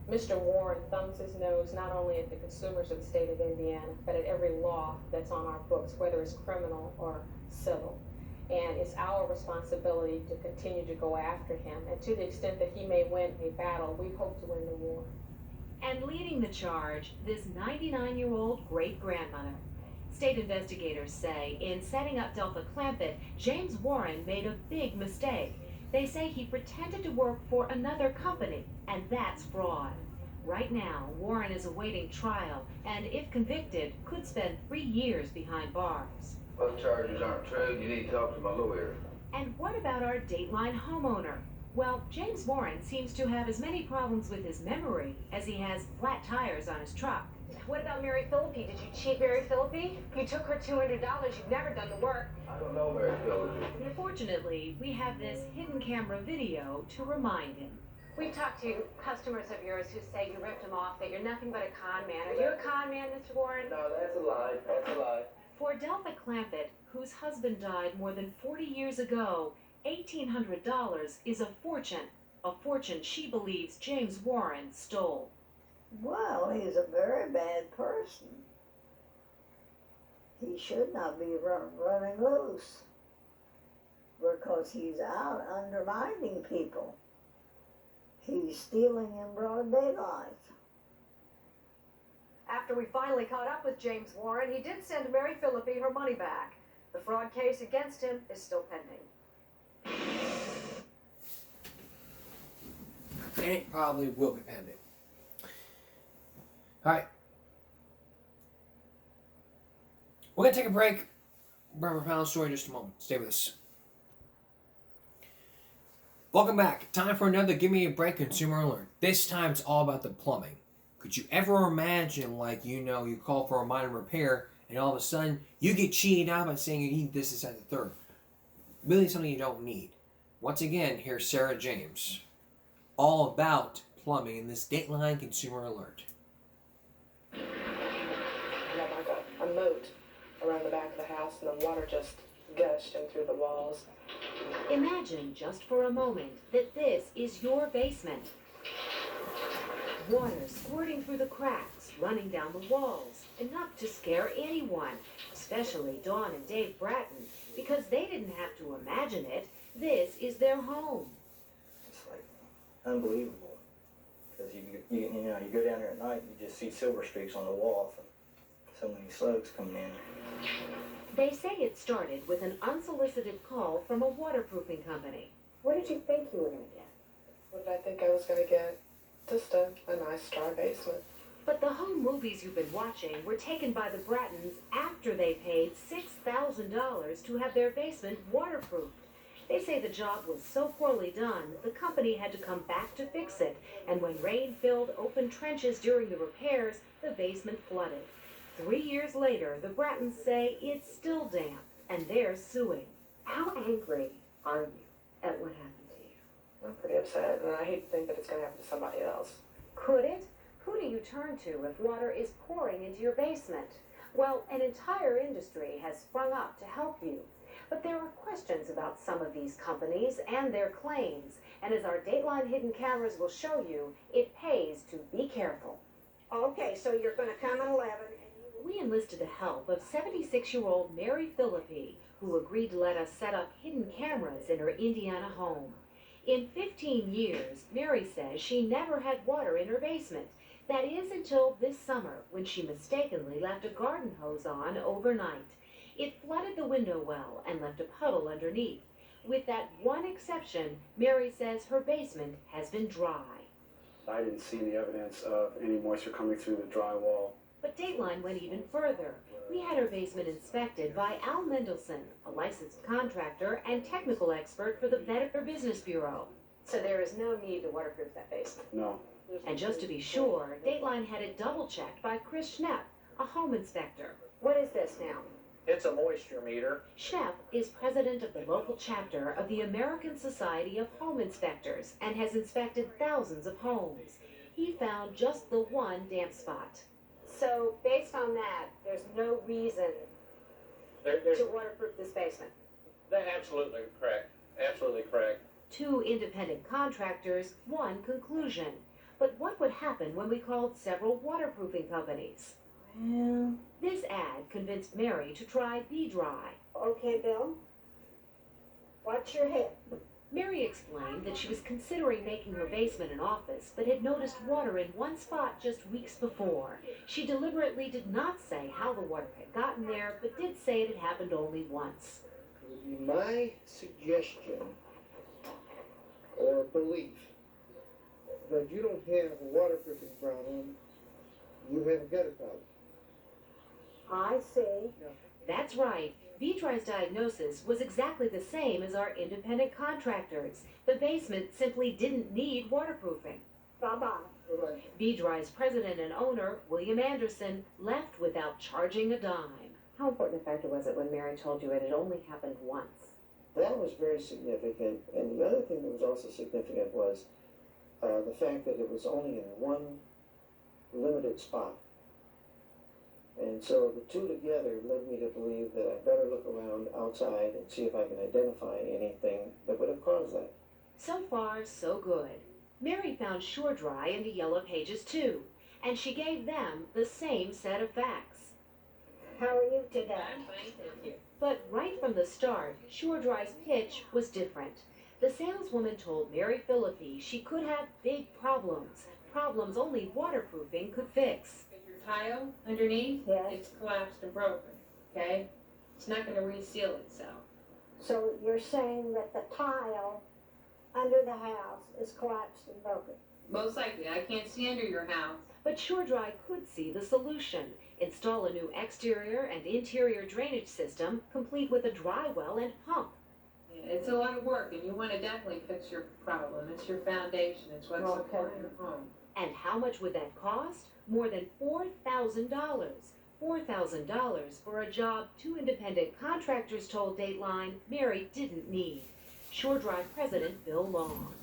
Mr. Warren thumbs his nose not only at the consumers of the state of Indiana, but at every law that's on our books, whether it's criminal or civil. And it's our responsibility to continue to go after him. And to the extent that he may win a battle, we hope to win the war. And leading the charge, this 99-year-old great-grandmother. State investigators say in setting up Delta Clampett, James Warren made a big mistake. They say he pretended to work for another company, and that's fraud. Right now, Warren is awaiting trial, and if convicted, could spend 3 years behind bars. Those charges aren't true. You need to talk to my lawyer. And what about our Dateline homeowner? Well, James Warren seems to have as many problems with his memory as he has flat tires on his truck. What about Mary Philippi? Did you cheat Mary Philippi? You took her $200. You've never done the work. I don't know Mary Philippi. Fortunately, we have this hidden camera video to remind him. We've talked to customers of yours who say you ripped them off, that you're nothing but a con man. Are you a con man, Mr. Warren? No, that's a lie. That's a lie. For Delta Clampett, whose husband died more than 40 years ago, $1,800 is a fortune she believes James Warren stole. Well, he's a very bad person. He should not be running loose because he's out undermining people. He's stealing in broad daylight. After we finally caught up with James Warren, he did send Mary Philippi her money back. The fraud case against him is still pending. And it probably will be pending. Alright. We're going to take a break. Bring up our final story in just a moment. Stay with us. Welcome back. Time for another Give Me a Break consumer alert. This time it's all about the plumbing. Could you ever imagine, like, you call for a minor repair and all of a sudden you get cheated out by saying you need this, and the third? Really something you don't need. Once again, here's Sarah James. All about plumbing in this Dateline consumer alert. A moat around the back of the house, and the water just gushed in through the walls. Imagine just for a moment that this is your basement. Water squirting through the cracks, running down the walls, enough to scare anyone, especially Dawn and Dave Bratton, because they didn't have to imagine it. This is their home. It's like unbelievable. Because you go down there at night, you just see silver streaks on the wall from so many slugs coming in. They say it started with an unsolicited call from a waterproofing company. What did you think you were going to get? What did I think I was going to get? Just a nice dry basement. But the home movies you've been watching were taken by the Brattons after they paid $6,000 to have their basement waterproofed. They say the job was so poorly done, the company had to come back to fix it, and when rain filled open trenches during the repairs, the basement flooded. 3 years later, the Brattons say it's still damp, and they're suing. How angry are you at what happened to you? I'm pretty upset, and I hate to think that it's going to happen to somebody else. Could it? Who do you turn to if water is pouring into your basement? Well, an entire industry has sprung up to help you. But there are questions about some of these companies and their claims, and as our Dateline hidden cameras will show you, it pays to be careful. Okay, so you're going to come at 11. We enlisted the help of 76-year-old Mary Philippi, who agreed to let us set up hidden cameras in her Indiana home. In 15 years, Mary says she never had water in her basement. That is until this summer, when she mistakenly left a garden hose on overnight. It flooded the window well and left a puddle underneath. With that one exception, Mary says her basement has been dry. I didn't see any evidence of any moisture coming through the drywall. But Dateline went even further. We had her basement inspected by Al Mendelson, a licensed contractor and technical expert for the Better Business Bureau. So there is no need to waterproof that basement? No. And just to be sure, Dateline had it double-checked by Chris Schnepp, a home inspector. What is this now? It's a moisture meter. Schnepp is president of the local chapter of the American Society of Home Inspectors and has inspected thousands of homes. He found just the one damp spot. So based on that, there's no reason There's to waterproof this basement? That's absolutely correct. Absolutely correct. 2 independent contractors, 1 conclusion. But what would happen when we called several waterproofing companies? Well, This ad convinced Mary to try Be Dry. Okay, Bill. What's your hit? Mary explained that she was considering making her basement an office, but had noticed water in one spot just weeks before. She deliberately did not say how the water had gotten there, but did say it had happened only once. It would be my suggestion or belief that you don't have a waterproofing problem, you have a gutter problem. I see. That's right. V-Dry's diagnosis was exactly the same as our independent contractors. The basement simply didn't need waterproofing. Bye-bye. V-Dry's president and owner, William Anderson, left without charging a dime. How important a factor was it when Mary told you it had only happened once? That was very significant, and the other thing that was also significant was the fact that it was only in one limited spot. And so the two together led me to believe that I better look around outside and see if I can identify anything that would have caused that. So far, so good. Mary found SureDry in the Yellow Pages too, and she gave them the same set of facts. How are you today? But right from the start, SureDry's pitch was different. The saleswoman told Mary Philippi she could have big problems only waterproofing could fix. Tile underneath, Yes. it's collapsed and broken, okay? It's not going to reseal itself. So you're saying that the tile under the house is collapsed and broken? Most likely, I can't see under your house. But SureDry could see the solution. Install a new exterior and interior drainage system, complete with a dry well and pump. Yeah, it's a lot of work, and you want to definitely fix your problem. It's your foundation. It's what supports your home. And how much would that cost? More than $4,000. $4,000 for a job 2 independent contractors told Dateline Mary didn't need. SureDry President Bill Long.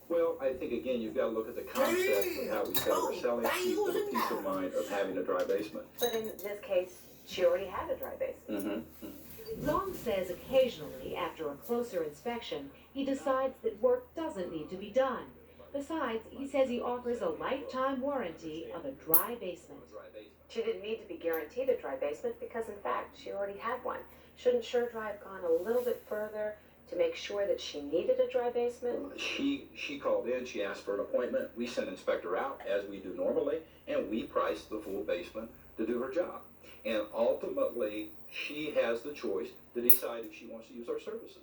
Well, I think again, you've got to look at the concept of how we sell. We're selling people the peace of mind of having a dry basement. But in this case, she already had a dry basement. Long says occasionally, after a closer inspection, he decides that work doesn't need to be done. Besides, he says he offers a lifetime warranty of a dry basement. She didn't need to be guaranteed a dry basement because, in fact, she already had one. Shouldn't SureDry have gone a little bit further to make sure that she needed a dry basement? She called in, she asked for an appointment. We sent an inspector out, as we do normally, and we priced the full basement to do her job. And ultimately, she has the choice to decide if she wants to use our services.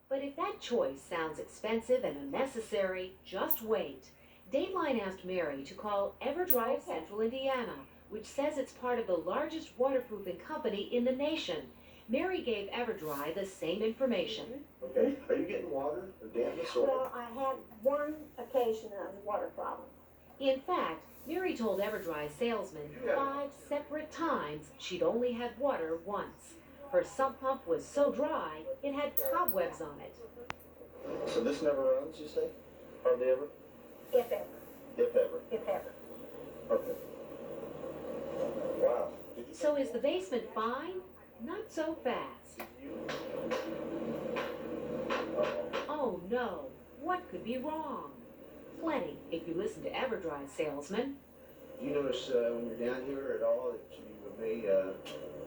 But if that choice sounds expensive and unnecessary, just wait. Dateline asked Mary to call EverDry of Central Indiana, which says it's part of the largest waterproofing company in the nation. Mary gave EverDry the same information. Okay, are you getting water or dampness or? Well, I had one occasion of water problem. In fact, Mary told EverDry salesman 5 separate times she'd only had water once. Her sump pump was so dry, it had cobwebs on it. So this never runs, you say? Hardly ever? If ever. If ever. If ever. Okay. Wow. So is the basement fine? Not so fast. Oh no, what could be wrong? Plenty, if you listen to EverDry's salesman. Do you notice when you're down here at all that you may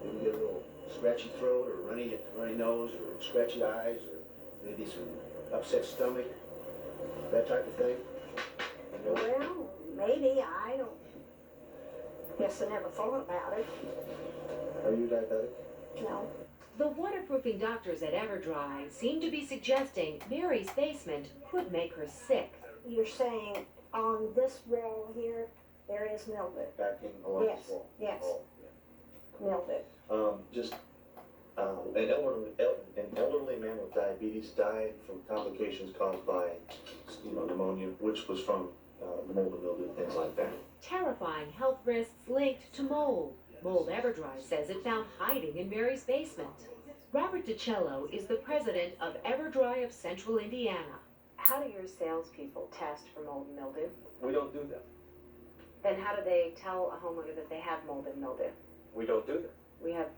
maybe get a little scratchy throat or runny nose or scratchy eyes or maybe some upset stomach, that type of thing? Well, maybe. I don't. Guess I never thought about it. Are you diabetic? No. The waterproofing doctors at EverDry seem to be suggesting Mary's basement could make her sick. You're saying on this wall here, there is mildew? Backing along Yes, this wall? yes. Oh, Mildew. Just an elderly man with diabetes died from complications caused by, pneumonia, which was from the mold and mildew, things like that. Terrifying health risks linked to mold. Mold EverDry says it found hiding in Mary's basement. Robert DiCello is the president of EverDry of Central Indiana. How do your salespeople test for mold and mildew? We don't do that. Then how do they tell a homeowner that they have mold and mildew? We don't do that. We have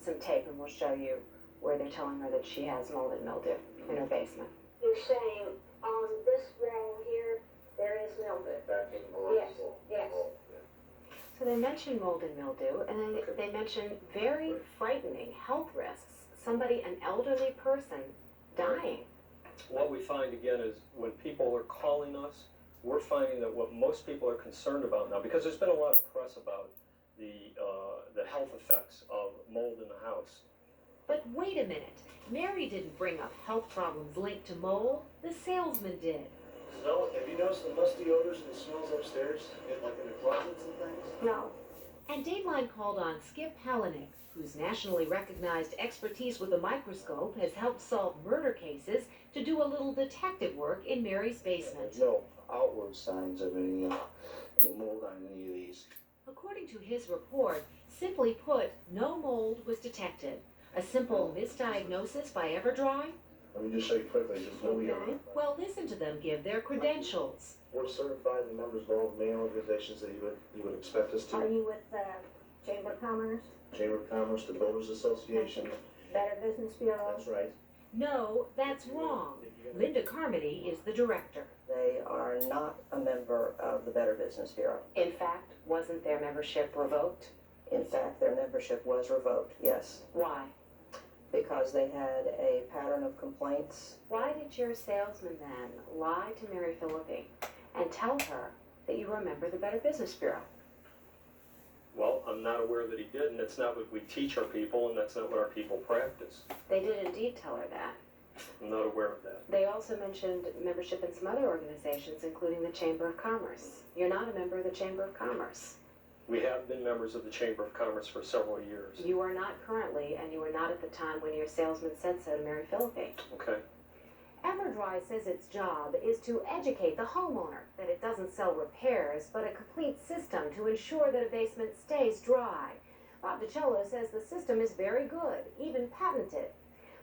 some tape and we'll show you where they're telling her that she has mold and mildew in her basement. You're saying on this wall here, there is mildew? Backing along Yes, this wall? yes. Oh, So they mention mold and mildew, and then they mention very frightening health risks. Somebody, an elderly person, dying. What we find again is when people are calling us, we're finding that what most people are concerned about now, because there's been a lot of press about the health effects of mold in the house. But wait a minute, Mary didn't bring up health problems linked to mold, the salesman did. So, have you noticed the musty odors and the smells upstairs, like in the closets and things? No. And Dateline called on Skip Palahniuk, whose nationally recognized expertise with a microscope has helped solve murder cases, to do a little detective work in Mary's basement. No outward signs of any mold on any of these. According to his report, simply put, no mold was detected. A simple misdiagnosis by EverDry? Let me just show you quickly, just what we are. Well, listen to them give their credentials. We're certified and members of all the main organizations that you would expect us to. Are you with the Chamber of Commerce, Chamber of Commerce, the Builders Association. Better Business Bureau? That's right. No, that's wrong. Linda Carmody is the director. They are not a member of the Better Business Bureau. In fact, wasn't their membership revoked? In fact, their membership was revoked, yes. Why? Because they had a pattern of complaints. Why did your salesman then lie to Mary Philippi and tell her that you were a member of the Better Business Bureau? Well, I'm not aware that he did, and that's not what we teach our people, and that's not what our people practice. They did indeed tell her that. I'm not aware of that. They also mentioned membership in some other organizations, including the Chamber of Commerce. You're not a member of the Chamber of Commerce. We have been members of the Chamber of Commerce for several years. You are not currently, and you were not at the time when your salesman said so to Mary Philippi. Okay. EverDry says its job is to educate the homeowner that it doesn't sell repairs, but a complete system to ensure that a basement stays dry. Bob DiCello says the system is very good, even patented.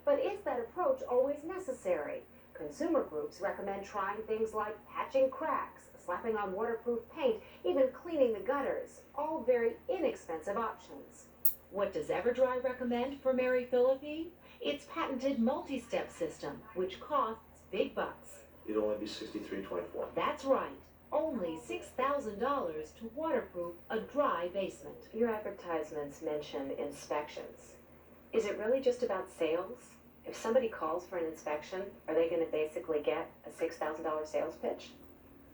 But is that approach always necessary? Consumer groups recommend trying things like patching cracks, slapping on waterproof paint, even cleaning the gutters. All very inexpensive options. What does EverDry recommend for Mary Philippi? Its patented multi-step system, which costs big bucks. It'd only be $63.24. That's right. Only $6,000 to waterproof a dry basement. Your advertisements mention inspections. Is it really just about sales? If somebody calls for an inspection, are they going to basically get a $6,000 sales pitch?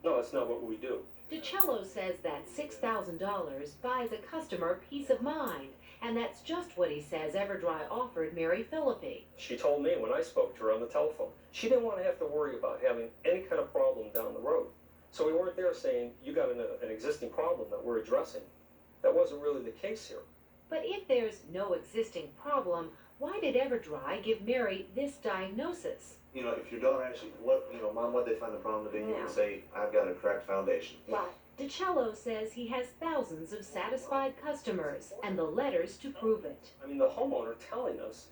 No, that's not what we do. DiCello says that $6,000 buys a customer peace of mind, and that's just what he says EverDry offered Mary Philippi. She told me when I spoke to her on the telephone, she didn't want to have to worry about having any kind of problem down the road. So we weren't there saying, you got an existing problem that we're addressing. That wasn't really the case here. But if there's no existing problem, why did EverDry give Mary this diagnosis? You know, if your daughter actually, Mom, what they find the problem to be, you Yeah. can say, I've got a cracked foundation. Right. DiCello says he has thousands of satisfied customers and the letters to prove it. I mean, the homeowner telling us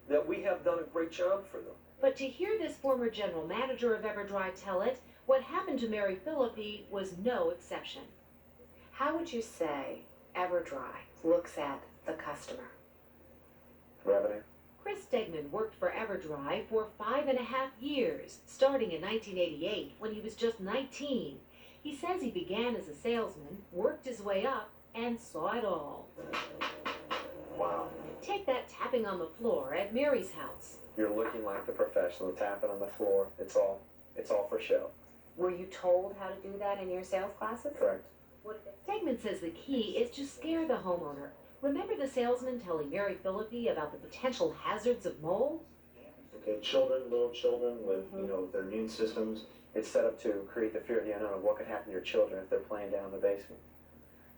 that we have done a great job for them. But to hear this former general manager of EverDry tell it, what happened to Mary Philippi was no exception. How would you say EverDry looks at the customer? Revenue. Chris Stegman worked for EverDry for 5.5 years, starting in 1988 when he was just 19. He says he began as a salesman, worked his way up, and saw it all. Wow. Take that tapping on the floor at Mary's house. You're looking like the professional, tapping on the floor. It's all for show. Were you told how to do that in your sales classes? Correct. Stegman says the key is to scare the homeowner. Remember the salesman telling Mary Philippi about the potential hazards of mold? Okay, little children with, their immune systems. It's set up to create the fear of the unknown of what could happen to your children if they're playing down in the basement.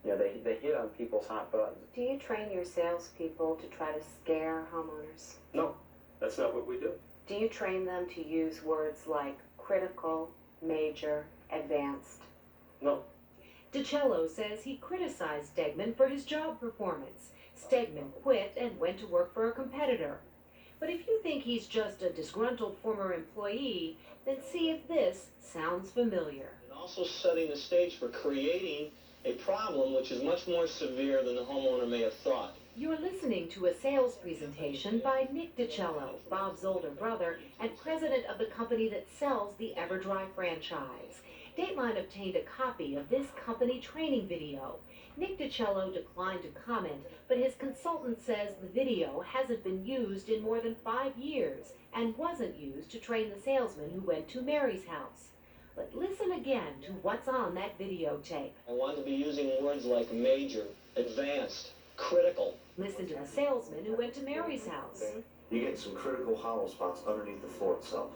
You know, they hit on people's hot buttons. Do you train your salespeople to try to scare homeowners? No, that's not what we do. Do you train them to use words like critical, major, advanced? No. DiCello says he criticized Stegman for his job performance. Stegman quit and went to work for a competitor. But if you think he's just a disgruntled former employee, then see if this sounds familiar. And also setting the stage for creating a problem which is much more severe than the homeowner may have thought. You're listening to a sales presentation by Nick DiCello, Bob's older brother and president of the company that sells the EverDry franchise. Dateline obtained a copy of this company training video. Nick DiCello declined to comment, but his consultant says the video hasn't been used in more than 5 years and wasn't used to train the salesman who went to Mary's house. But listen again to what's on that videotape. I want to be using words like major, advanced, critical. Listen to the salesman who went to Mary's house. You get some critical hollow spots underneath the floor itself.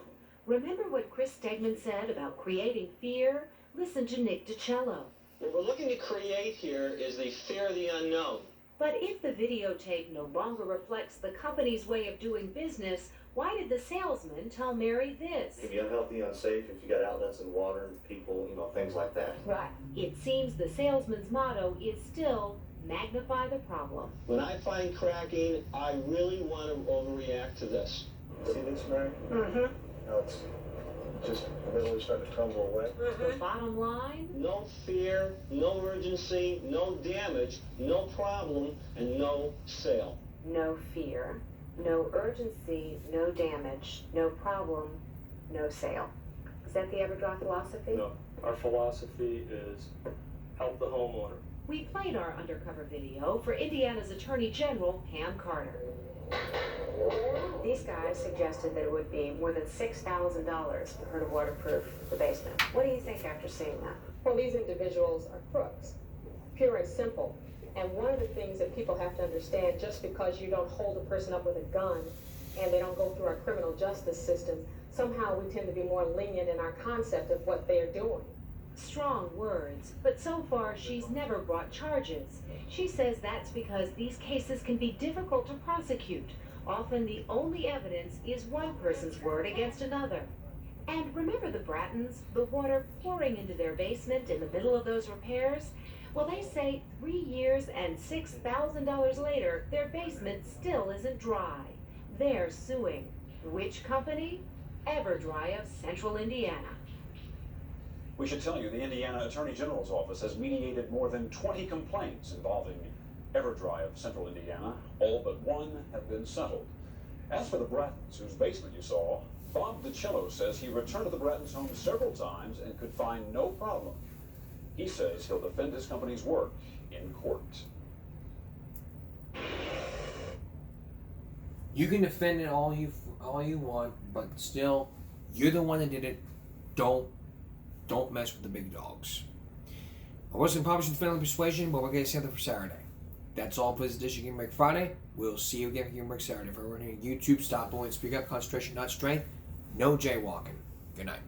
Remember what Chris Stegman said about creating fear? Listen to Nick DiCello. What we're looking to create here is the fear of the unknown. But if the videotape no longer reflects the company's way of doing business, why did the salesman tell Mary this? It can be unhealthy, unsafe if you got outlets in water and people, things like that. Right. It seems the salesman's motto is still magnify the problem. When I find cracking, I really want to overreact to this. See this, Mary? Mm-hmm. No, it's just literally starting to crumble away. The bottom line? No fear, no urgency, no damage, no problem, and no sale. No fear, no urgency, no damage, no problem, no sale. Is that the EverDry philosophy? No. Our philosophy is help the homeowner. We played our undercover video for Indiana's Attorney General, Pam Carter. These guys suggested that it would be more than $6,000 for her to waterproof the basement. What do you think after seeing that? Well, these individuals are crooks, pure and simple. And one of the things that people have to understand, just because you don't hold a person up with a gun and they don't go through our criminal justice system, somehow we tend to be more lenient in our concept of what they're doing. Strong words, but so far she's never brought charges. She says that's because these cases can be difficult to prosecute. Often the only evidence is one person's word against another. And remember the Brattons, the water pouring into their basement in the middle of those repairs? Well, they say 3 years and $6,000 later, their basement still isn't dry. They're suing. Which company? EverDry of Central Indiana. We should tell you the Indiana Attorney General's office has mediated more than 20 complaints involving EverDry of Central Indiana. All but one have been settled. As for the Brattons, whose basement you saw, Bob DiCello says he returned to the Brattons' home several times and could find no problem. He says he'll defend his company's work in court. You can defend it all you want, but still, you're the one that did it. Don't mess with the big dogs. I wasn't published with Family Persuasion, but we're getting together for Saturday. That's all for this edition of Game Break Friday. We'll see you again for Game Break Saturday. For everyone here on YouTube, stop bullying, speak up, concentration, not strength. No jaywalking. Good night.